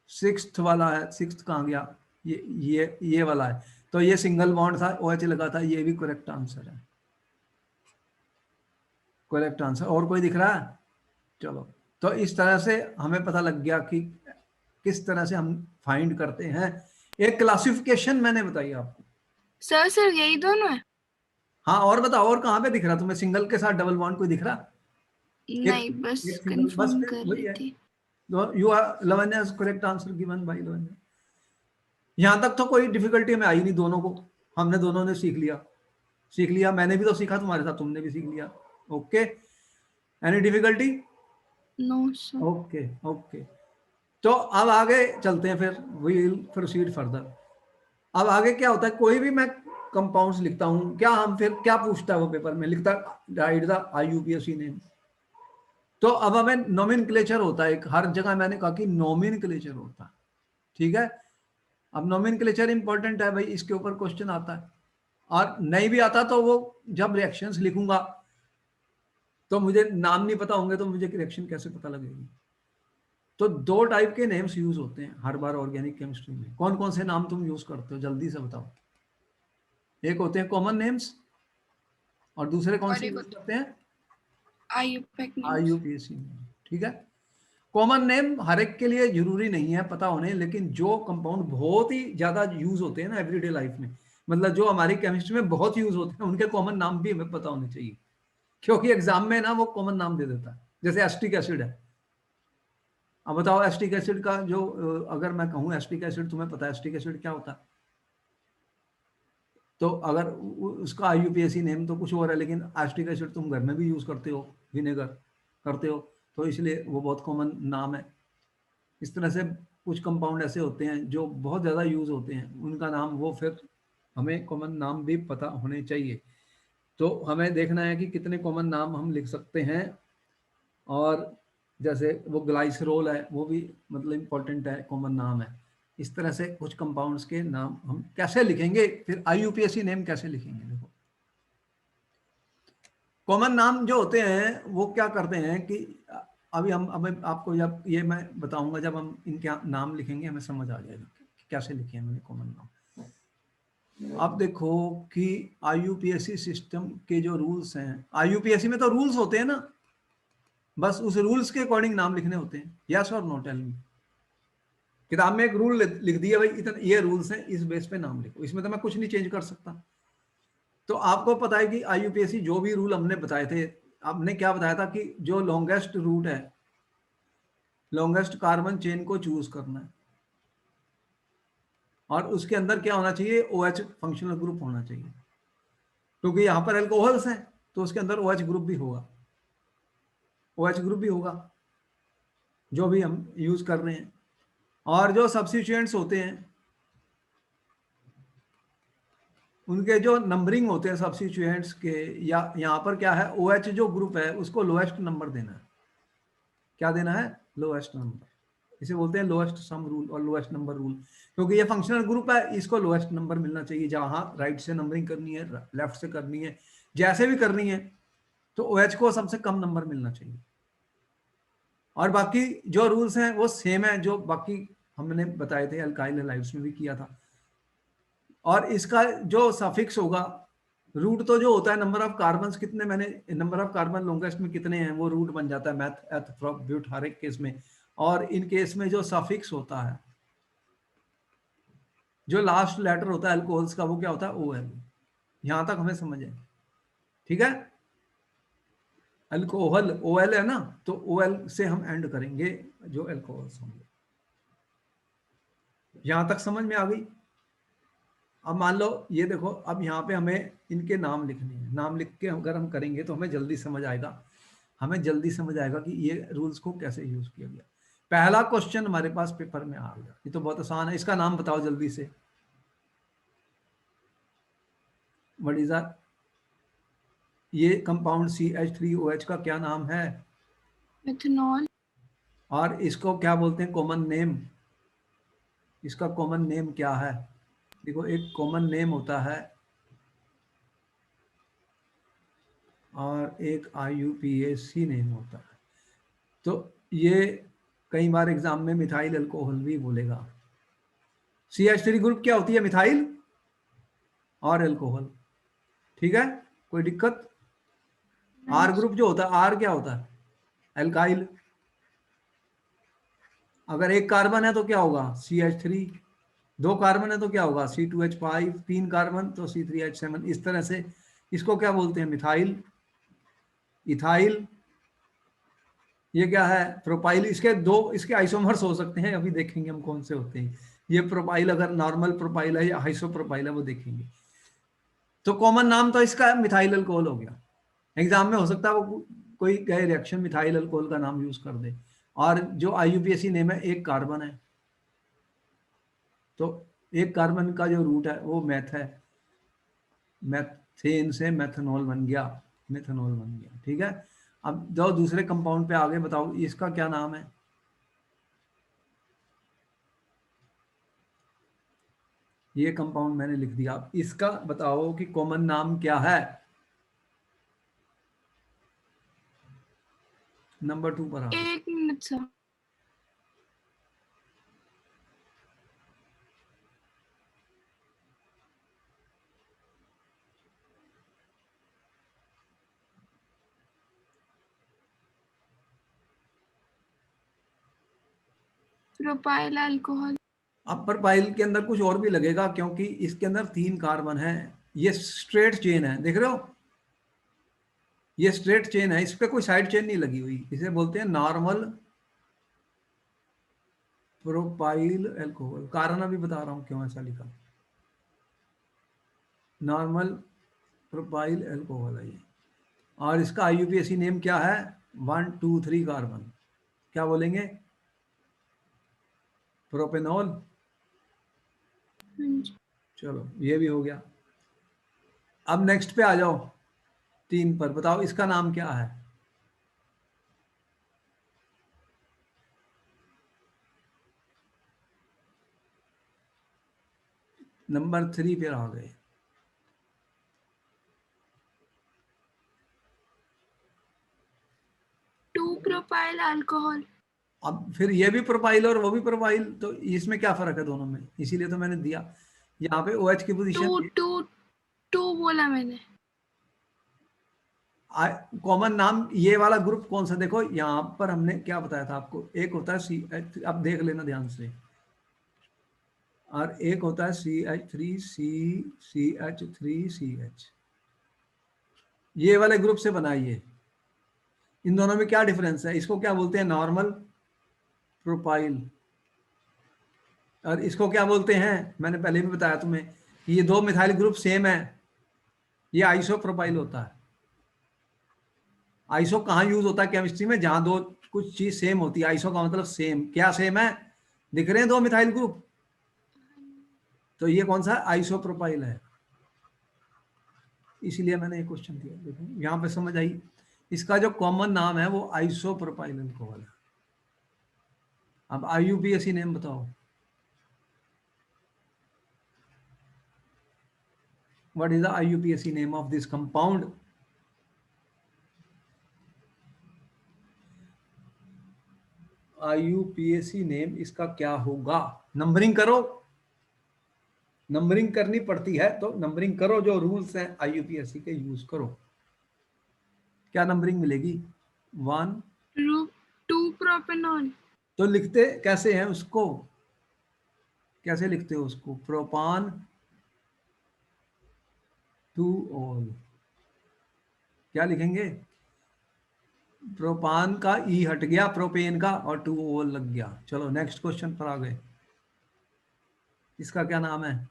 सिक्स्थ वाला है, सिक्स्थ कहाँ गया? ये वाला है, तो ये सिंगल बॉन्ड था, OH लगा था, ये भी करेक्ट आंसर है, करेक्ट आंसर। और कोई दिख रहा है? चलो, तो इस तरह से हमें पता लग गया कि किस तरह से हम फाइंड करते हैं। एक क्लासिफिकेशन मैंने बताई आपको। सर सर यही दोनों है? हाँ, और बताओ, और कहाँ पे दिख रहा तुम्हें सिंगल के साथ डबल बॉन्ड? कोई दिख रहा? नहीं, बस एक सिंगल, बस कंफर्म फिर कर वही रही है। थी। You are Lavanya, correct answer given by Lavanya. यहाँ तक तो कोई डिफिकल्टी हमें आई नहीं, दोनों को हमने दोनों ने सीख लिया। मैंने भी तो सीखा तुम्हारे साथ, तुमने भी सीख लिया। Okay, any difficulty? No sir. Okay okay, तो अब आगे चलते हैं, फिर वी विल प्रोसीड फर्दर। अब आगे क्या होता है, कोई भी मैं कंपाउंड्स लिखता हूँ, क्या हम फिर क्या पूछता है वो पेपर में, लिखता राइट द IUPAC नेम। तो अब हमें नोमेनक्लेचर होता है एक, हर जगह मैंने कहा कि नोमेनक्लेचर होता है। ठीक है, अब नोमेनक्लेचर इंपॉर्टेंट है भाई, इसके ऊपर क्वेश्चन आता है। और नहीं भी आता तो वो जब रिएक्शंस लिखूंगा तो मुझे नाम नहीं पता होंगे तो मुझे रिएक्शन कैसे पता लगेगी? तो 2 टाइप के नेम्स यूज होते हैं हर बार ऑर्गेनिक केमिस्ट्री में। कौन कौन से नाम तुम यूज करते हो, जल्दी से बताओ। एक होते हैं कॉमन नेम्स, और दूसरे कौन और से एक यूज करते हैं? IUPAC names. IUPAC में। ठीक है, कॉमन नेम हर एक के लिए जरूरी नहीं है पता होने, लेकिन जो कंपाउंड बहुत ही ज्यादा यूज होते हैं ना एवरीडे लाइफ में, मतलब जो हमारी केमिस्ट्री में बहुत यूज होते हैं, उनके कॉमन नाम भी हमें पता होने चाहिए, क्योंकि एग्जाम में ना वो कॉमन नाम दे देता है। जैसे एस्टिक एसिड है, अब बताओ एस्टिक एसिड का जो अगर मैं कहूँ एस्टिक एसिड, तुम्हें पता है एस्टिक एसिड क्या होता है? तो अगर उसका आईयूपीएसी नेम तो कुछ और है, लेकिन एसिटिक एसिड तुम घर में भी यूज करते हो, विनेगर करते हो, तो इसलिए वो बहुत कॉमन नाम है। इस तरह से कुछ कंपाउंड ऐसे होते हैं जो बहुत ज़्यादा यूज होते हैं, उनका नाम वो फिर हमें कॉमन नाम भी पता होने चाहिए। तो हमें देखना है कि कितने कॉमन नाम हम लिख सकते हैं। और जैसे वो ग्लाइसरोल है, वो भी मतलब इम्पोर्टेंट है, कॉमन नाम है। इस तरह से कुछ कंपाउंड्स के नाम हम कैसे लिखेंगे, फिर आईयूपीएसी नेम कैसे लिखेंगे। देखो कॉमन नाम जो होते हैं वो क्या करते हैं कि अभी हम अब आपको जब ये मैं बताऊंगा, जब हम इनके नाम लिखेंगे हमें समझ आ जाएगा कि कैसे लिखे हैं मैंने कॉमन नाम। अब देखो कि आईयूपीएसी सिस्टम के जो रूल्स हैं, आईयूपीएसी में तो रूल्स होते हैं ना, बस उस रूल्स के अकॉर्डिंग नाम लिखने होते हैं। यस और नो, टेल मी। किताब में एक रूल लिख दिया भाई, इतने ये रूल्स हैं, इस बेस पे नाम लिखो, इसमें तो मैं कुछ नहीं चेंज कर सकता। तो आपको पता है कि आईयूपीएसी जो भी रूल हमने बताए थे, हमने क्या बताया था कि जो लॉन्गेस्ट रूट है, लॉन्गेस्ट कार्बन चेन को चूज करना है, और उसके अंदर क्या होना चाहिए, OH फंक्शनल ग्रुप होना चाहिए, क्योंकि यहाँ पर एल्कोहल्स हैं तो उसके अंदर OH ग्रुप भी होगा, OH ग्रुप भी होगा जो भी हम यूज कर रहे हैं। और जो सब्स्टिट्यूएंट्स होते हैं उनके जो नंबरिंग होते हैं सब्स्टिट्यूएंट्स के, या यहाँ पर क्या है, OH जो ग्रुप है उसको लोएस्ट नंबर देना है। क्या देना है, लोएस्ट नंबर। इसे बोलते हैं लोएस्ट सम रूल और लोएस्ट नंबर रूल, क्योंकि ये फंक्शनल ग्रुप है, इसको लोएस्ट नंबर मिलना चाहिए। जहां राइट से नंबरिंग करनी है, लेफ्ट से करनी है, जैसे भी करनी है, तो OH को सबसे कम नंबर मिलना चाहिए। और बाकी जो रूल्स हैं वो सेम है जो बाकी हमने बताए थे, अल्काइल हैलाइड्स में भी किया था। और इसका जो सफिक्स होगा, रूट तो जो होता है नंबर ऑफ कार्बन कितने, मैंने नंबर ऑफ कार्बन लॉन्गेस्ट में कितने हैं, वो रूट बन जाता है मैथ एथ ब्यूट हर एक केस में। और इन केस में जो सफिक्स होता है, जो लास्ट लेटर होता है अल्कोहल्स का, वो क्या होता है, OL। यहां तक हमें समझ है, ठीक है। अल्कोहल OL है ना, तो OL से हम एंड करेंगे जो अल्कोहल्स होंगे। यहां तक समझ में आ गई। अब मान लो ये देखो, अब यहाँ पे हमें इनके नाम लिखने हैं, नाम लिख के अगर हम करेंगे तो हमें जल्दी समझ आएगा, हमें जल्दी समझ आएगा कि ये रूल्स को कैसे यूज किया गया। पहला क्वेश्चन हमारे पास पेपर में आ गया, ये तो बहुत आसान है, इसका नाम बताओ जल्दी से। व्हाट इज ये कंपाउंड CH3OH का क्या नाम है, मिथेनॉल। और इसको क्या बोलते हैं कॉमन नेम, इसका कॉमन नेम क्या है। देखो एक कॉमन नेम होता है और एक IUPAC नेम होता है। तो ये कई बार एग्जाम में मिथाइल अल्कोहल भी बोलेगा। CH3 ग्रुप क्या होती है, मिथाइल और अल्कोहल, ठीक है, कोई दिक्कत। R ग्रुप जो होता है, R क्या होता है, एल्काइल। अगर एक कार्बन है तो क्या होगा, CH3। दो कार्बन है तो क्या होगा, C2H5। तीन कार्बन तो C3H7। इस तरह से इसको क्या बोलते हैं, मिथाइल, इथाइल। ये क्या है, प्रोपाइल। इसके दो, इसके आइसोमर्स हो सकते हैं, अभी देखेंगे हम कौन से होते हैं। ये प्रोपाइल अगर नॉर्मल प्रोपाइल है या आइसोप्रोपाइल है वो देखेंगे। तो कॉमन नाम तो इसका मिथाइल अल्कोहल हो गया। एग्जाम में हो सकता है वो कोई गए रिएक्शन मिथाइल अल्कोहल का नाम यूज कर दे। और जो IUPAC नेम है, एक कार्बन है, तो एक कार्बन का जो रूट है वो मैथ है, मैथेन से मेथनॉल बन गया, मेथनॉल बन गया, ठीक है। अब जो दूसरे कंपाउंड पे आगे बताओ, इसका क्या नाम है। ये कंपाउंड मैंने लिख दिया, अब इसका बताओ कि कॉमन नाम क्या है। नंबर 2 पर आ गए। एक मिनट सर। Propyl alcohol. अब प्रोपाइल के अंदर कुछ और भी लगेगा, क्योंकि इसके अंदर 3 कार्बन है। ये स्ट्रेट चेन है, देख रहे हो, ये स्ट्रेट चेन है, इस पे कोई साइड चेन नहीं लगी हुई, इसे बोलते हैं नॉर्मल प्रोपाइल अल्कोहल। कारण अभी बता रहा हूं क्यों ऐसा लिखा। नॉर्मल प्रोपाइल अल्कोहल है ये। और इसका आईयूपीएसी नेम क्या है? 1,2,3 कार्बन। क्या बोलेंगे? प्रोपेनॉल। हाँ जी। चलो ये भी हो गया। अब नेक्स्ट पे आ जाओ, 3 पर। बताओ इसका नाम क्या है? नंबर 3 पे आ गए। 2 प्रोपाइल अल्कोहल। अब फिर ये भी प्रोपाइल और वो भी प्रोपाइल, तो इसमें क्या फर्क है दोनों में? इसीलिए तो मैंने दिया यहाँ पे OH की पोजीशन। टू टू टू बोला मैंने। कॉमन नाम ये वाला ग्रुप कौन सा? देखो यहाँ पर हमने क्या बताया था आपको, एक होता है CH, अब देख लेना ध्यान से, और एक होता है CH3CCH3CH। ये वाले ग्रुप से बना ये। इन दोनों में क्या डिफरेंस है? इसको क्या बोलते हैं? Normal propyl. और इसको क्या बोलते हैं? मैंने पहले भी बताया तुम्हें, ये 2 मिथाइल ग्रुप सेम है, ये आइसो प्रोपाइल होता है। आइसो कहाँ यूज होता है केमिस्ट्री में? जहां दो कुछ चीज सेम होती है। आइसो का मतलब सेम। क्या सेम है? दिख रहे हैं 2 मिथाइल ग्रुप, तो ये कौन सा? आइसो प्रोपाइल है। इसलिए मैंने ये क्वेश्चन दिया। देखो यहाँ पे समझ आई। इसका जो कॉमन नाम है वो आइसो प्रोपाइल अल्कोहल है। अब आईयूपीएसी नेम बताओ। What is the IUPAC name of this compound? IUPAC name इसका क्या होगा? नंबरिंग करो, नंबरिंग करनी पड़ती है तो नंबरिंग करो, जो रूल्स हैं आईयूपीएसी के यूज करो। क्या नंबरिंग मिलेगी? 1। 2 प्रोपेनॉल। तो लिखते कैसे हैं उसको? कैसे लिखते हो उसको? प्रोपान टू ऑल। क्या लिखेंगे? प्रोपान का ई हट गया, प्रोपेन का, और टू ऑल लग गया। चलो नेक्स्ट क्वेश्चन पर आ गए। इसका क्या नाम है?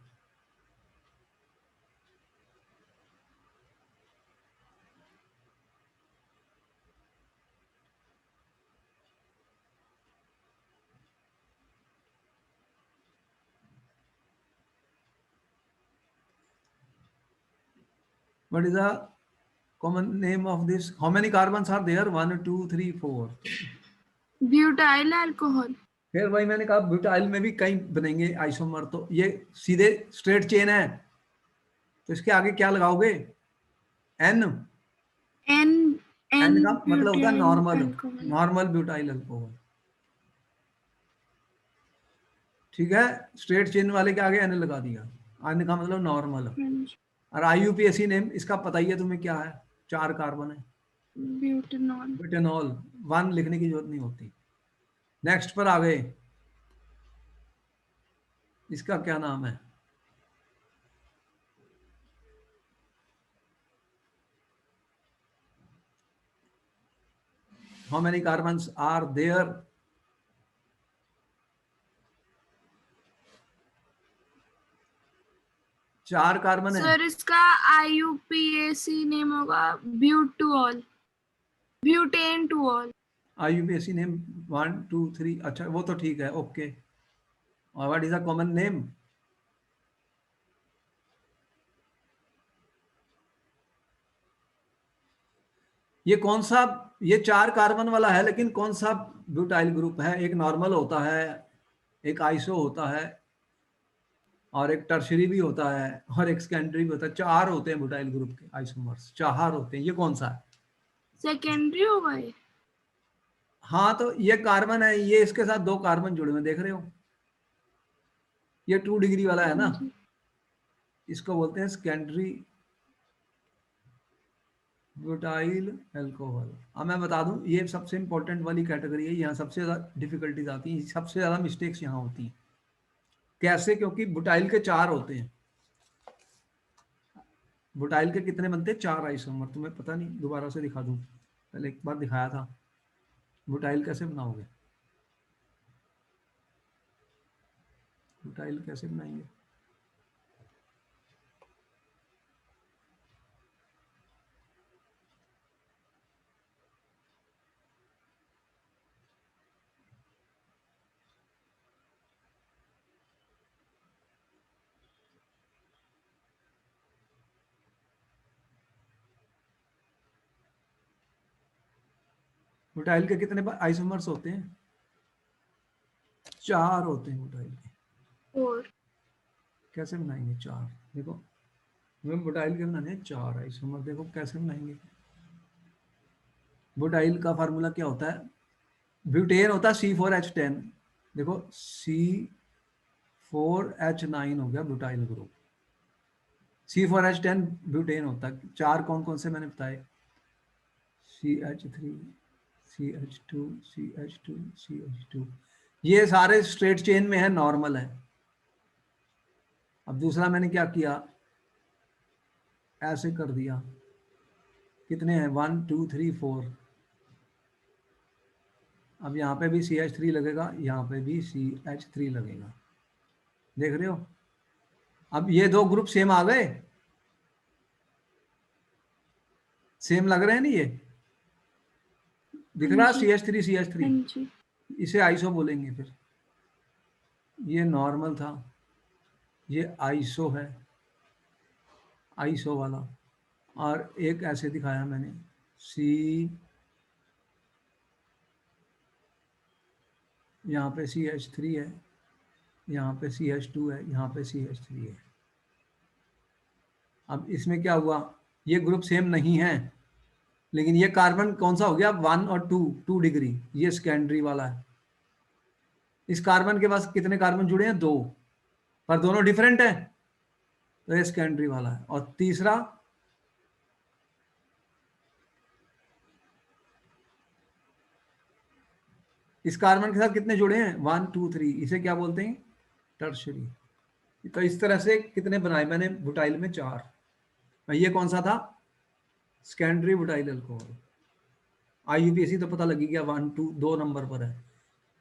What is the common name of this? How many carbons are there? 1, 2, 3, 4। Butyl alcohol. फिर भाई मैंने कहा ब्यूटाइल में भी कई बनेंगे आइसोमर, तो ये सीधे स्ट्रेट चेन है, तो इसके आगे क्या लगाओगे? एन। एन। एन एन का मतलब होता है butyl normal. Alcohol. Normal butyl alcohol. ठीक है, स्ट्रेट चेन वाले के आगे एन लगा दिया। एन का मतलब नॉर्मल। हाँ जी। और आईयूपीएसी नेम इसका पता ही है तुम्हें क्या है? 4 कार्बन है। ब्यूटेनॉल। ब्यूटेनॉल। 1 लिखने की जरूरत नहीं होती। नेक्स्ट पर आ गए। इसका क्या नाम है? How many carbons are there? 4 carbon है। सर इसका आईयूपीएसी नेम होगा butanol. Butane two ol. IUPAC name 1, 2, 3। अच्छा वो तो ठीक है, ओके। और what is the common name? ये कौन सा? ये 4 कार्बन वाला है, लेकिन कौन सा ब्यूटाइल ग्रुप है? एक नॉर्मल होता है, एक आइसो होता है, और एक टर्शरी भी होता है, और एक सेकेंडरी भी होता है। 4 होते हैं ब्यूटाइल ग्रुप के आइसोमर्स, 4 होते हैं। ये कौन सा है? सेकेंडरी होगा ये। हाँ, तो ये कार्बन है, ये इसके साथ 2 कार्बन जुड़े हुए देख रहे हो, ये 2 डिग्री वाला है हाँ ना, जी। इसको बोलते हैं सेकेंडरी ब्यूटाइल अल्कोहल। अब मैं बता दूं, ये सबसे इंपॉर्टेंट वाली कैटेगरी है, यहाँ सबसे ज़्यादा डिफिकल्टीज आती हैं, सबसे ज़्यादा मिस्टेक्स यहाँ होती हैं। कैसे? क्योंकि बुटाइल के 4 होते हैं। बुटाइल के कितने बनते हैं? 4 आइसोमर। तुम्हें पता नहीं, दोबारा से दिखा दूं, पहले एक बार दिखाया था। बुटाइल कैसे बनाओगे? बुटाइल कैसे बनाएंगे? बुटाइल के कितने आइसोमर्स होते हैं? 4 होते हैं बुटाइल के। और कैसे बनाएंगे 4? देखो हमें बुटाइल के बनाने हैं 4 आइसोमर। देखो कैसे बनाएंगे। बुटाइल का फार्मूला क्या होता है? ब्यूटेन होता है C4H10। देखो C4H9 हो गया ब्यूटाइल ग्रुप। C4H10 ब्यूटेन होता है। 4 कौन कौन से मैंने बताए? CH3, CH2, CH2, CH2। ये सारे स्ट्रेट चेन में है, नॉर्मल है। अब दूसरा मैंने क्या किया, ऐसे कर दिया। कितने हैं? 1 2 3 4। अब यहाँ पे भी CH3 लगेगा, यहाँ पे भी CH3 लगेगा। देख रहे हो? अब ये 2 ग्रुप सेम आ गए, सेम लग रहे हैं नहीं? ये दिख हाँ रहा जी, CH3 CH3। हाँ जी। इसे आइसो बोलेंगे। फिर ये नॉर्मल था, ये आइसो है, आइसो वाला। और एक ऐसे दिखाया मैंने, सी, यहाँ पे CH3 है, यहाँ पे CH2 है, यहाँ पे CH3 है। अब इसमें क्या हुआ, ये ग्रुप सेम नहीं है, लेकिन ये कार्बन कौन सा हो गया? 1 और 2, 2 डिग्री। ये सेकेंडरी वाला है। इस कार्बन के पास कितने कार्बन जुड़े हैं? 2, पर दोनों डिफरेंट है, तो ये सेकेंडरी वाला है। और तीसरा, इस कार्बन के साथ कितने जुड़े हैं? 1 2 3। इसे क्या बोलते हैं? टर्शरी। तो इस तरह से कितने बनाए मैंने बुटाइल में? 4। ये कौन सा था? Secondary butyl alcohol. IUPAC तो पता लगी गया, 1 2 2 नंबर पर है,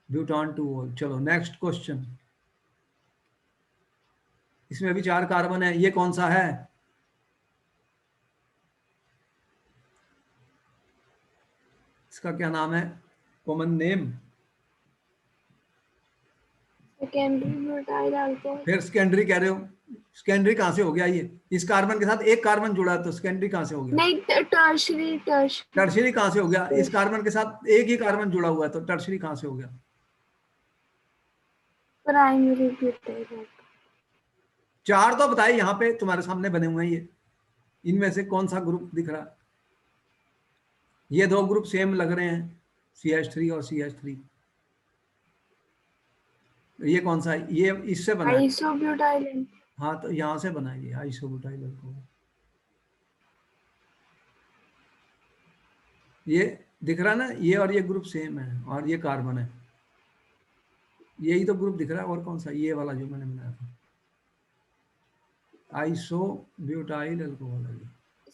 ब्यूटान 2 चलो नेक्स्ट क्वेश्चन। इसमें अभी 4 कार्बन है, ये कौन सा है? इसका क्या नाम है, common name? Secondary butyl alcohol. फिर सेकेंडरी कह रहे हो? सेकेंडरी कहां से हो गया? ये इस कार्बन के साथ एक कार्बन जुड़ा, तो सेकेंडरी कहां से हो गया? नहीं, टर्शरी, टर्शरी। टर्शरी कहां से हो गया? इस कार्बन के साथ एक ही कार्बन जुड़ा हुआ है, तो टर्शरी कहां से हो गया? Primary butyl. 4 तो बताए, यहाँ पे तुम्हारे सामने बने हुए हैं ये। इनमें से कौन सा ग्रुप दिख रहा है? ये 2 ग्रुप सेम लग रहे हैं, CH3 और CH3। ये कौन सा है? ये इससे बना है। आइसोब्यूटाइल। हाँ, तो यहाँ से बना है ये आइसोब्यूटाइल अल्कोहल। ये दिख रहा ना, ये और ये ग्रुप सेम है, और ये कार्बन है। यही तो ग्रुप दिख रहा है। और कौन सा? ये वाला जो मैंने बनाया था, आइसोब्यूटाइल अल्कोहल है ये।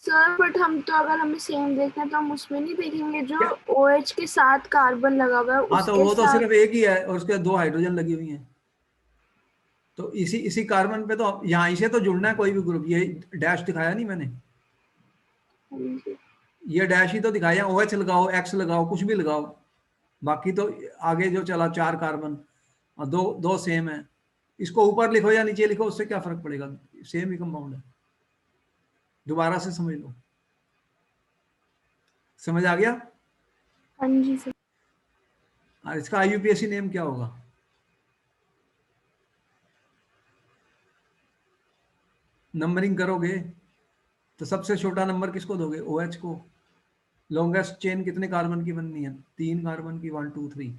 सर बट हम तो, अगर हमें सेम देखना है तो हम उसमें नहीं देखेंगे जो क्या? OH के साथ कार्बन लगा हुआ है हाँ, तो उसके वो तो साथ। सिर्फ एक ही है, और उसके 2 हाइड्रोजन लगी हुई हैं। तो इसी इसी कार्बन पे तो यहाँ इसे तो जुड़ना है कोई भी ग्रुप। ये डैश दिखाया नहीं मैंने, ये डैश ही तो दिखाया। OH लगाओ, X लगाओ, कुछ भी लगाओ, बाकी तो आगे जो चला 4 कार्बन और 2 2 सेम है। इसको ऊपर लिखो या नीचे लिखो, उससे क्या फर्क पड़ेगा, सेम ही कंपाउंड है। दोबारा से समझ लो। समझ आ गया? हाँ जी सर। और इसका IUPAC नेम क्या होगा? नंबरिंग करोगे तो सबसे छोटा नंबर किसको दोगे? OH को। लॉन्गेस्ट चेन कितने कार्बन की बननी है? 3 कार्बन की, 1 2 3।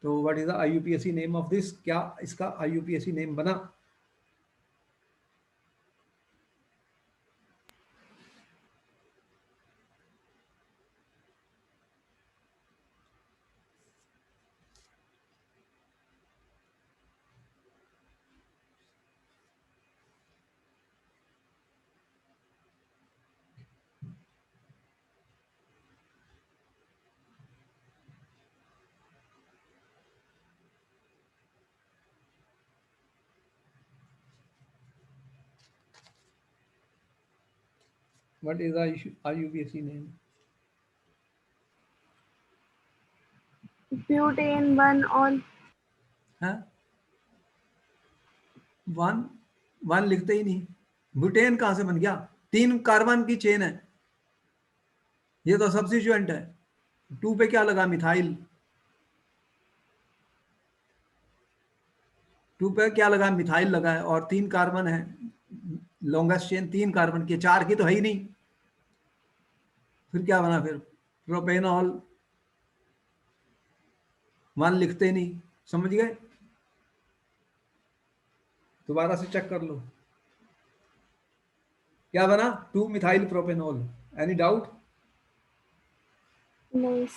तो what is the IUPAC name of this? क्या इसका IUPAC नेम बना? What is the IUPAC name? Butane 1 और है 1 1 लिखते ही नहीं। ब्यूटेन कहां से बन गया? 3 कार्बन की चेन है, ये तो सब्स्टिट्यूएंट है। 2 पे क्या लगा, मिथाइल। 2 पे क्या लगा, मिथाइल लगा है, और 3 कार्बन है, लॉन्गेस्ट चेन 3 कार्बन की, 4 की तो है ही नहीं। फिर क्या बना, फिर प्रोपेनॉल। 1 लिखते नहीं, समझ गए। दोबारा से चेक कर लो, क्या बना, 2 मिथाइल प्रोपेनॉल। Any doubt? नहीं।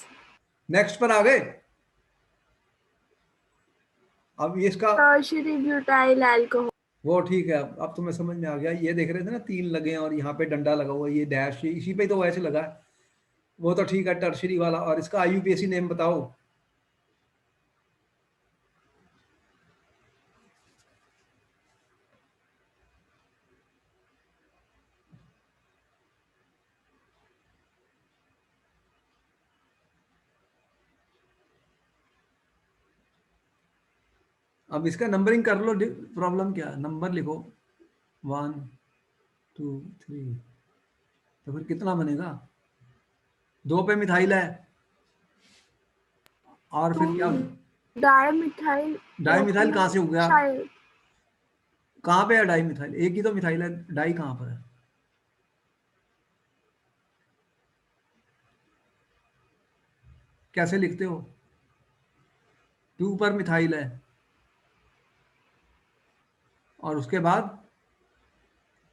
नेक्स्ट पर आ गए। अब ये इसका, टर्शियरी ब्यूटाइल अल्कोहल। वो ठीक है, अब तुम्हें समझ में आ गया। ये देख रहे थे ना 3 लगे हैं और यहाँ पे डंडा लगा हुआ है, ये डैश, ये इसी पे तो वैसे लगा है। वो तो ठीक है, टर्शरी वाला। और इसका आईयूपीएसी नेम बताओ। अब इसका नंबरिंग कर लो, प्रॉब्लम क्या, नंबर लिखो 1 2 3, तो फिर कितना बनेगा, 2 पे मिथाइल है, और तो फिर क्या, डायमिथाइल डाई मिथाइल कहाँ प्रोपेनॉल से हो गया, शायद। कहाँ पे है डाई मिथाइल, एक ही तो मिथाइल है, डाई कहाँ पर है, कैसे लिखते हो, 2 पर मिथाइल है, और उसके बाद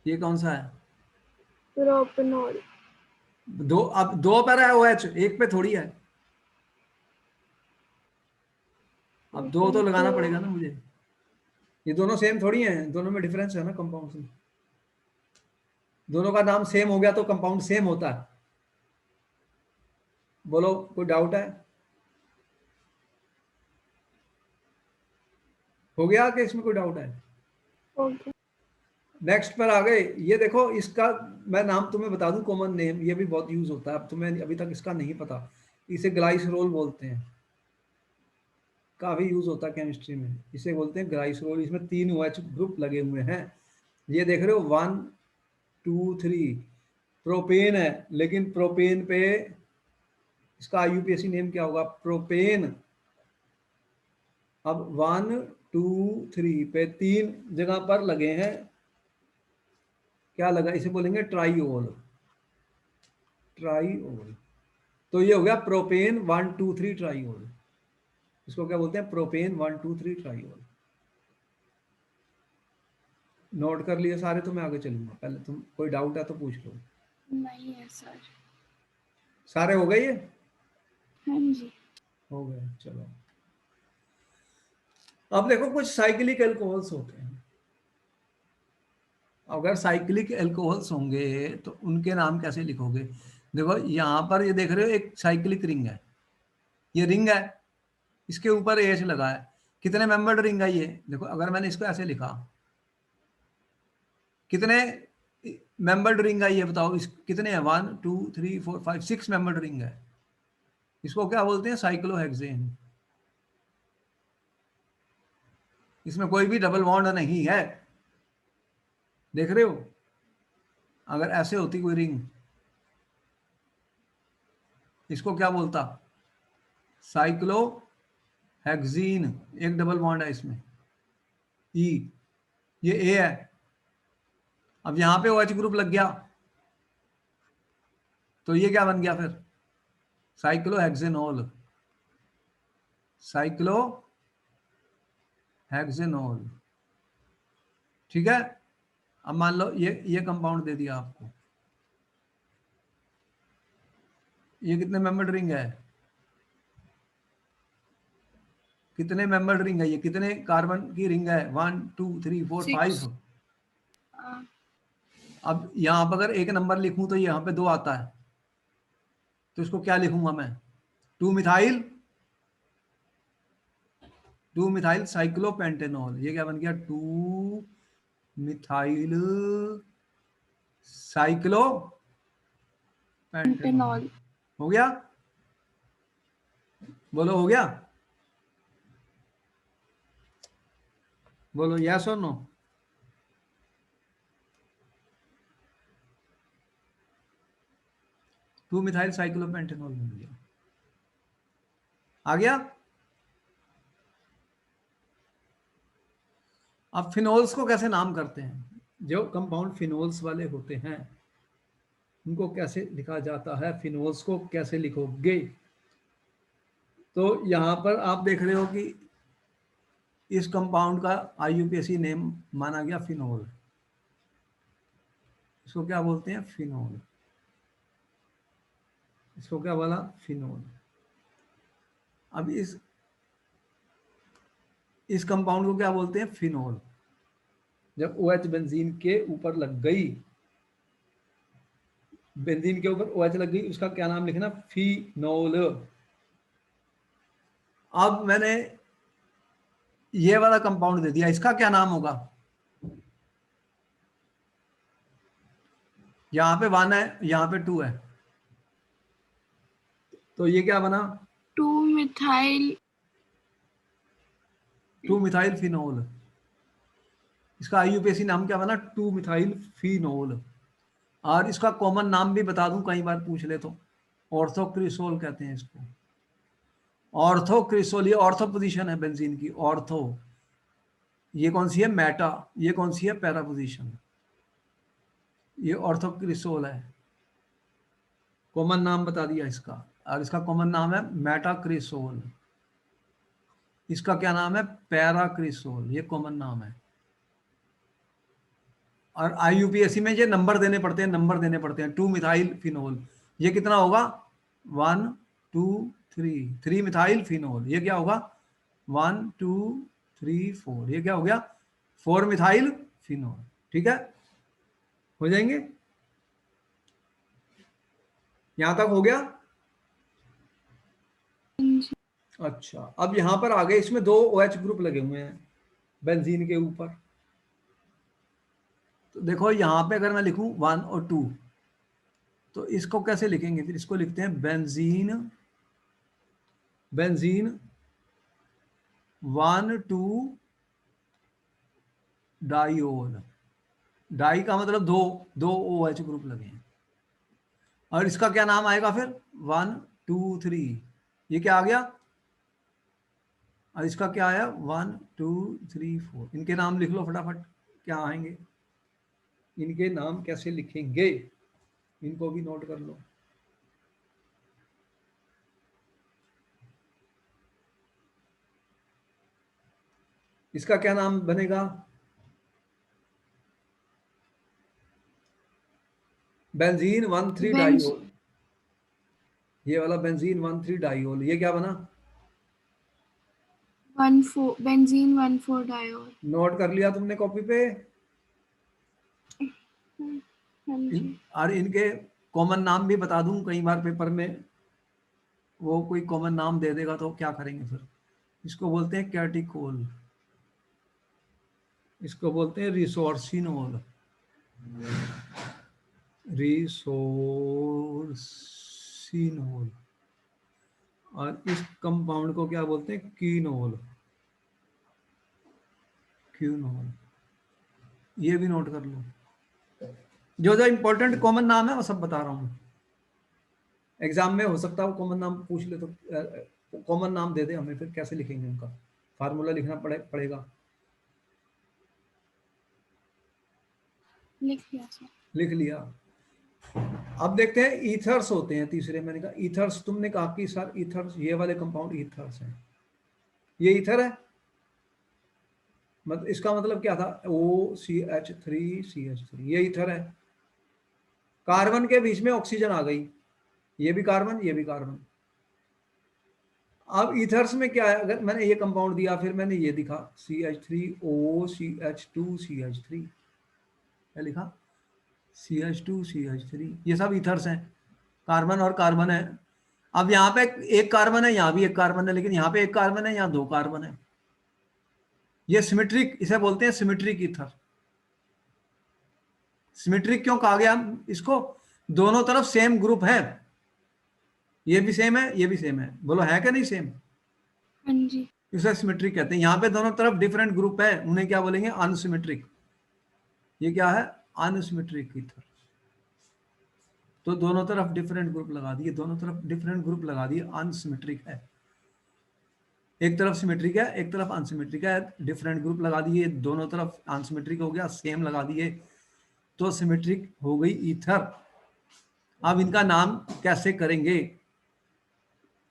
ये कौन सा है, प्रोपेनॉल। दो, अब 2 पर है OH, एक पे थोड़ी है। अब 2 तो लगाना पड़ेगा ना मुझे, ये दोनों सेम थोड़ी हैं, दोनों में डिफरेंस है ना कंपाउंड में। दोनों का नाम सेम हो गया तो कंपाउंड सेम होता है। बोलो, कोई डाउट है, हो गया कि इसमें कोई डाउट है। ओके। नेक्स्ट पर आ गए। ये देखो, इसका मैं नाम तुम्हें बता दूं, कॉमन नेम, ये भी बहुत यूज होता है, अब तुम्हें अभी तक इसका नहीं पता। इसे ग्लाइसरोल बोलते हैं, काफी यूज होता है केमिस्ट्री में, इसे बोलते हैं ग्लाइसरोल। इसमें 3 OH ग्रुप लगे हुए हैं, ये देख रहे हो, 1 2 3। प्रोपेन है, लेकिन प्रोपेन पे इसका आईयूपीएसी नेम क्या होगा, प्रोपेन। अब 1 2 3 पे 3 जगह पर लगे हैं, क्या लगा, इसे बोलेंगे ट्राईओल, ट्राईओल। तो ये हो गया प्रोपेन 1 2 3 ट्राईओल। इसको क्या बोलते हैं, प्रोपेन 1 2 3 ट्राईओल। नोट कर लिए सारे, तो मैं आगे चलूंगा, पहले तुम कोई डाउट है तो पूछ लो। नहीं है सर। सारे हो गए ये, हाँ जी। हो गए, चलो। अब देखो, कुछ साइक्लिक एल्कोहल्स होते हैं। अगर साइक्लिक एल्कोहल्स होंगे तो उनके नाम कैसे लिखोगे। देखो यहाँ पर ये देख रहे हो, एक साइक्लिक रिंग है, ये रिंग है, इसके ऊपर एच लगा है, कितने मेंबर्ड रिंग है ये, देखो अगर मैंने इसको ऐसे लिखा, कितने मेंबर्ड रिंग है ये बताओ, इस कितने हैं, 1 2 3 4 5 6 मेंबर्ड रिंग है। इसको क्या बोलते हैं, साइक्लोहेक्सेन। इसमें कोई भी डबल बॉन्ड नहीं है, देख रहे हो। अगर ऐसे होती कोई रिंग, इसको क्या बोलता, साइक्लो हेक्सीन, एक डबल बॉन्ड है इसमें, ई, ये ए है। अब यहां पे OH ग्रुप लग गया, तो ये क्या बन गया फिर, साइक्लोहेक्सेनॉल, साइक्लोहेक्सेनॉल। ठीक है। अब मान लो ये कंपाउंड दे दिया आपको, ये कितने मेंबर्ड रिंग है, कितने मेंबर्ड रिंग है, ये कितने कार्बन की रिंग है, 1 2 3 4 6। 5। अब यहां पर अगर एक नंबर लिखूं तो यहाँ पे 2 आता है, तो इसको क्या लिखूंगा मैं, 2 मिथाइल, 2 मिथाइल साइक्लोपेंटेनॉल। ये क्या बन गया, 2 मिथाइल साइक्लोपेंटेनॉल। पेंटेनॉल। हो गया, बोलो हो गया, बोलो यस और नो। 2 मिथाइल साइक्लोपेंटेनॉल बन गया। आ गया। अब फिनोल्स को कैसे नाम करते हैं? जो कंपाउंड फिनोल्स वाले होते हैं उनको कैसे लिखा जाता है, फिनोल्स को कैसे लिखोगे? तो यहां पर आप देख रहे हो कि इस कंपाउंड का आईयूपीएसी नेम माना गया फिनोल। इसको क्या बोलते हैं? फिनोल। इसको क्या बोला? फिनोल। अब इस कंपाउंड को क्या बोलते हैं? फिनोल। जब OH बेंजीन के ऊपर लग गई, बेंजीन के ऊपर OH लग गई, उसका क्या नाम लिखना? फिनोल। अब मैंने ये वाला कंपाउंड दे दिया, इसका क्या नाम होगा? यहां पे 1 है, यहां पे 2 है, तो ये क्या बना? 2 मिथाइल फिनोल। इसका आईयूपीएसी नाम क्या बना? 2 मिथाइल फिनोल। और इसका कॉमन नाम भी बता दूं, कई बार पूछ ले तो, ऑर्थोक्रिसोल कहते हैं इसको। ऑर्थोक्रिसोल, ये ऑर्थो पोजीशन है बेंजीन की, ऑर्थो। ये कौन सी है? मेटा। ये कौन सी है? Para position. ये ऑर्थोक्रिसोल है। कॉमन नाम बता दिया इसका। और इसका कॉमन नाम है मेटाक्रिसोल। इसका क्या नाम है? पैराक्रिसोल। ये कॉमन नाम है। और आईयूपीएसी में ये नंबर देने पड़ते हैं, नंबर देने पड़ते हैं। 2 मिथाइल फिनोल, ये कितना होगा? 1 2 3। 3 मिथाइल फिनोल, ये क्या होगा? 1 2 3 4। ये क्या हो गया? 4 मिथाइल फिनोल। ठीक है, हो जाएंगे। यहां तक हो गया? अच्छा, अब यहां पर आ गए, इसमें 2 OH ग्रुप लगे हुए हैं बेंजीन के ऊपर। तो देखो यहां पे अगर मैं लिखूं 1 और 2, तो इसको कैसे लिखेंगे? फिर इसको लिखते हैं बेंजीन, बेंजीन 1 2 डाइओल। डाई का मतलब दो, 2 OH ग्रुप लगे हैं। और इसका क्या नाम आएगा फिर? 1 2 3। ये क्या आ गया? और इसका क्या आया? 1 2 3 4। इनके नाम लिख लो फटाफट, क्या आएंगे? इनके नाम कैसे लिखेंगे, इनको भी नोट कर लो। इसका क्या नाम बनेगा? Benzene 1 3 diol. ये वाला बेंजीन 1 3 डाइओल, ये क्या बना? 1,4 बेंजीन 1,4 डायोल। नोट कर लिया तुमने कॉपी पे? हाँ जी। और इनके कॉमन नाम भी बता दूं, कई बार पेपर में वो कोई कॉमन नाम दे देगा तो क्या करेंगे फिर? इसको बोलते हैं कैटिकोल, इसको बोलते हैं रिसोर्सिनोल। रिसोर्सिनोल। और इस कंपाउंड को क्या बोलते हैं? कीनोल, क्यूनोल। ये भी नोट कर लो। जो जो इंपॉर्टेंट कॉमन नाम है वो सब बता रहा हूं। एग्जाम में हो सकता है वो कॉमन नाम पूछ ले, तो कॉमन नाम दे दे हमें, फिर कैसे लिखेंगे उनका? फार्मूला लिखना पड़ेगा। लिख लिया सर। लिख लिया। अब देखते हैं ईथर्स होते हैं तीसरे। मैंने कहा ईथर्स, तुमने कहा कि सर ईथर्स, ये वाले कंपाउंड ईथर्स हैं। ये ईथर है, मतलब इसका मतलब क्या था? OCH3CH3, ये ईथर है। कार्बन के बीच में ऑक्सीजन आ गई, ये भी कार्बन, ये भी कार्बन। अब ईथर्स में क्या है? अगर मैंने ये कंपाउंड दिया, फिर मैंने ये दिखा CH3OCH2CH3, क्या लिखा? CH2CH3, ये सब ईथर्स हैं, कार्बन और कार्बन है। अब यहाँ पे एक कार्बन है, यहाँ भी एक कार्बन है, लेकिन यहाँ पे एक कार्बन है, यहाँ 2 कार्बन है। ये सिमेट्रिक, इसे बोलते हैं सिमेट्रिक ईथर। सिमेट्रिक क्यों कहा गया इसको? दोनों तरफ सेम ग्रुप है, ये भी सेम है, ये भी सेम है। बोलो है क्या नहीं सेम? हाँ जी। इसे सिमेट्रिक कहते हैं। यहाँ पे दोनों तरफ डिफरेंट ग्रुप है, उन्हें क्या बोलेंगे? अनसिमेट्रिक। ये क्या है? Unsymmetric ether. तो दोनों तरफ डिफरेंट ग्रुप लगा दिए, दोनों तरफ डिफरेंट ग्रुप लगा दिए, अनसिमेट्रिक है। एक तरफ सिमेट्रिक है, एक तरफ अनसिमेट्रिक है, डिफरेंट ग्रुप लगा दिए, दोनों तरफ अनसिमेट्रिक हो गया, सेम लगा दिए तो सिमेट्रिक हो गई ईथर। अब इनका नाम कैसे करेंगे?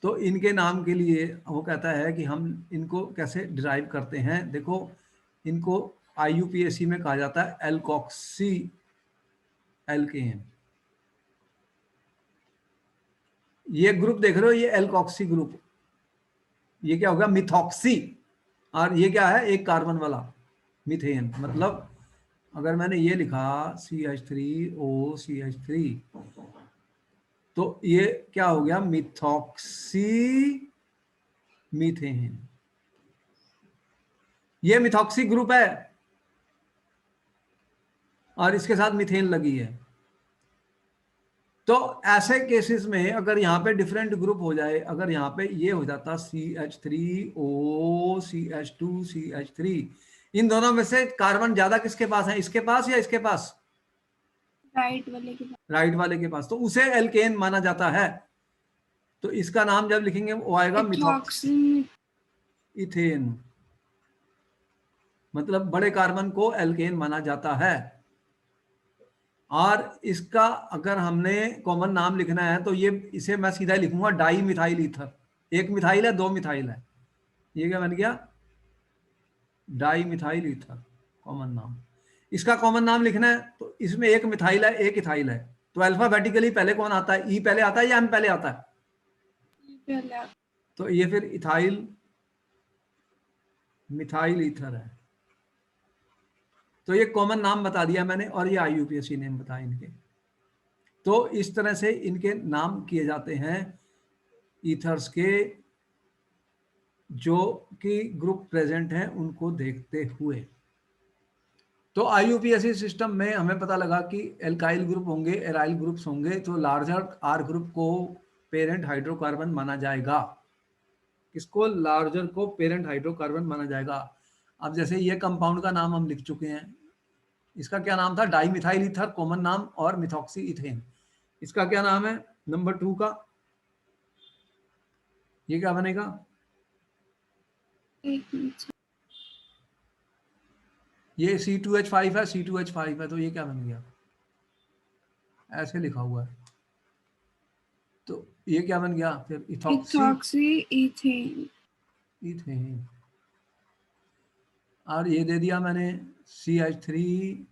तो इनके नाम के लिए वो कहता है कि हम इनको कैसे डिराइव करते हैं। देखो, इनको IUPAC में कहा जाता है एल्कोक्सी एल्केन। ये ग्रुप देख रहे हो, ये एल्कोक्सी ग्रुप, ये क्या होगा? मिथॉक्सी। और ये क्या है? एक कार्बन वाला मीथेन। मतलब अगर मैंने ये लिखा CH3OCH3, तो ये क्या हो गया? Methoxy methane. ये मिथॉक्सी ग्रुप है और इसके साथ मीथेन लगी है। तो ऐसे केसेस में अगर यहाँ पे डिफरेंट ग्रुप हो जाए, अगर यहाँ पे ये हो जाता CH3OCH2CH3, इन दोनों में से कार्बन ज्यादा किसके पास है? इसके पास या इसके पास? राइट वाले के पास। राइट वाले के पास, तो उसे एल्केन माना जाता है। तो इसका नाम जब लिखेंगे वो आएगा मिथॉक्स इथॉक्सी इथेन। मतलब बड़े कार्बन को एल्केन माना जाता है। और इसका अगर हमने कॉमन नाम लिखना है तो ये, इसे मैं सीधा लिखूंगा डाई मिथाइल ईथर। एक मिथाइल है, दो मिथाइल है, ये क्या बन गया? डाई मिथाइल ईथर कॉमन नाम। इसका कॉमन नाम लिखना है तो इसमें एक मिथाइल है, एक इथाइल है, तो अल्फाबेटिकली पहले कौन आता है? ई पहले आता है या एम पहले आता है? पहले। तो ये फिर इथाइल मिथाइल ईथर है। तो ये कॉमन नाम बता दिया मैंने, और ये IUPAC नेम बताया इनके। तो इस तरह से इनके नाम किए जाते हैं ईथर्स के, जो कि ग्रुप प्रेजेंट हैं उनको देखते हुए। तो IUPAC सिस्टम में हमें पता लगा कि एल्काइल ग्रुप होंगे, एराइल ग्रुप्स होंगे, तो लार्जर R ग्रुप को पेरेंट हाइड्रोकार्बन माना जाएगा। इसको लार्जर को पेरेंट हाइड्रोकार्बन माना जाएगा। अब जैसे ये कंपाउंड का नाम हम लिख चुके हैं, इसका क्या नाम था? डाई मिथाइल ईथर कॉमन नाम, और मिथॉक्सी इथेन। इसका क्या नाम है नंबर 2 का? ये क्या बनेगा? एक मिनट। ये C2H5 है, C2H5 है, तो ये क्या बन गया? ऐसे लिखा हुआ है, तो ये क्या बन गया फिर? Ethoxy ethoxy ethane. इथेन। और ये दे दिया मैंने CH3O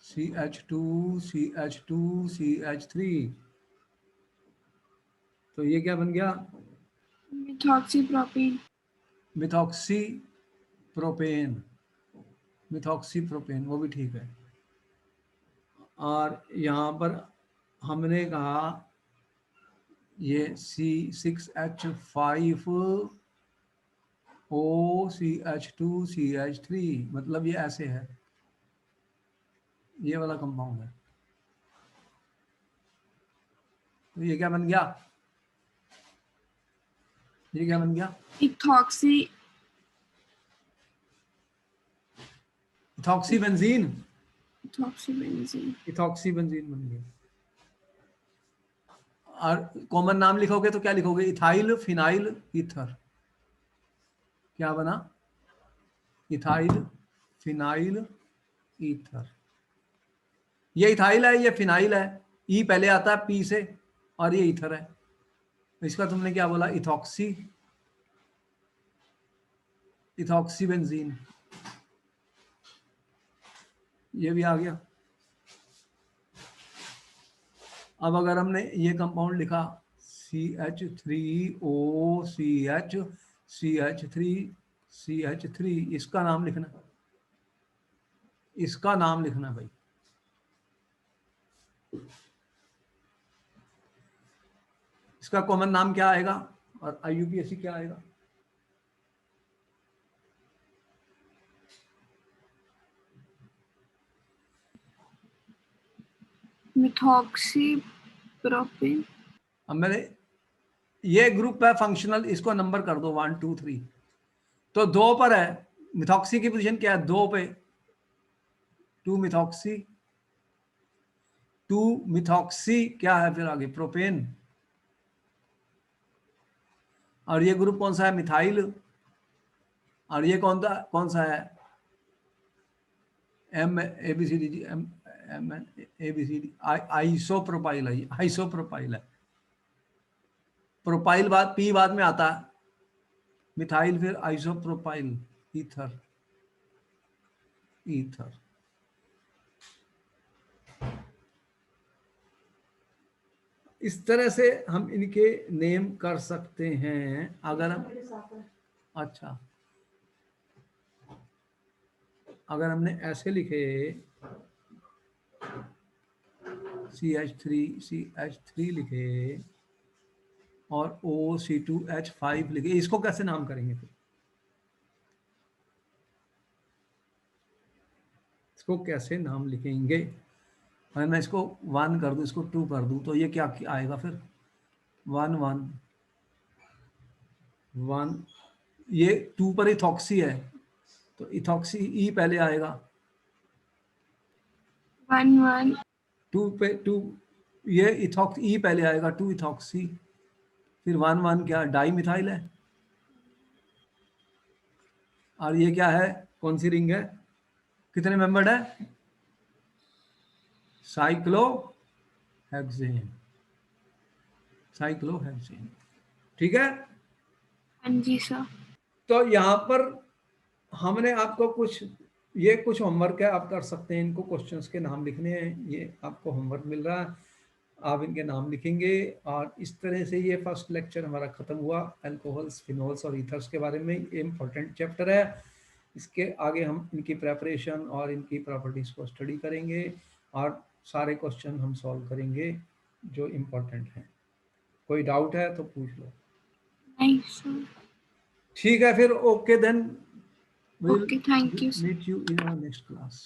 CH2CH2CH3, तो ये क्या बन गया? Methoxy propane. Methoxy propane. Methoxy propane, वो भी ठीक है। और यहाँ पर हमने कहा ये C6H5OCH2CH3, मतलब ये ऐसे है, ये वाला कंपाउंड है। तो ये क्या बन गया? ये क्या बन गया? Ethoxy ethoxy benzene. Ethoxy benzene. Ethoxy benzene बन गया। और कॉमन नाम लिखोगे तो क्या लिखोगे? Ethyl phenyl ether. क्या बना? Ethyl phenyl ether. ये इथाइल है, ये फिनाइल है, ई पहले आता है पी से, और ये ईथर है। इसका तुमने क्या बोला? Ethoxy ethoxy benzene. ये भी आ गया। अब अगर हमने ये कंपाउंड लिखा CH3OCH3CH3, इसका नाम लिखना, इसका नाम लिखना भाई। इसका कॉमन नाम क्या आएगा और IUPAC क्या आएगा? Methoxy propane. अब मैंने, ये ग्रुप है फंक्शनल, इसको नंबर कर दो 1 2 3। तो 2 पर है, मिथॉक्सी की पोजीशन क्या है? 2 पे, 2 मिथॉक्सी। 2 मिथॉक्सी क्या है फिर आगे? प्रोपेन। और ये ग्रुप कौन सा है? मिथाइल। और ये कौन सा है? M A B C D G, M M A B C D, isopropyl है, आइसोप्रोपाइल है। प्रोपाइल पी बाद में आता है, मिथाइल फिर आइसोप्रोपाइल, ईथर, ईथर। इस तरह से हम इनके नेम कर सकते हैं। अगर हम, अच्छा, अगर हमने ऐसे लिखे CH3 लिखे और O C2H5 लिखे, इसको कैसे नाम करेंगे फिर? इसको कैसे नाम लिखेंगे? अगर मैं इसको 1 कर दूं, इसको 2 कर दूं, तो ये क्या आएगा फिर? 1 1 1, ये 2 पर इथॉक्सी है तो इथॉक्सी ई पहले आएगा। 1 1 2 पे 2, ये इथॉक्स ई पहले आएगा, 2 इथॉक्सी, फिर 1 1 क्या डाई मिथाइल है। और ये क्या है? कौन सी रिंग है? कितने मेंबर्ड है? Cyclohexane, cyclohexane. ठीक है। हाँ जी सर। तो यहाँ पर हमने आपको कुछ, ये कुछ होमवर्क है, आप कर सकते हैं। इनको क्वेश्चंस के नाम लिखने हैं, ये आपको होमवर्क मिल रहा है, आप इनके नाम लिखेंगे। और इस तरह से ये फर्स्ट लेक्चर हमारा खत्म हुआ अल्कोहल्स, फिनोल्स और ईथर्स के बारे में। ये इंपॉर्टेंट चैप्टर है। इसके आगे हम इनकी प्रेपरेशन और इनकी प्रॉपर्टीज को स्टडी करेंगे और सारे क्वेश्चन हम सॉल्व करेंगे जो इम्पोर्टेंट हैं। कोई डाउट है तो पूछ लो। नहीं सर। ठीक है फिर, okay then, we'll okay, thank you sir. meet you in our next class.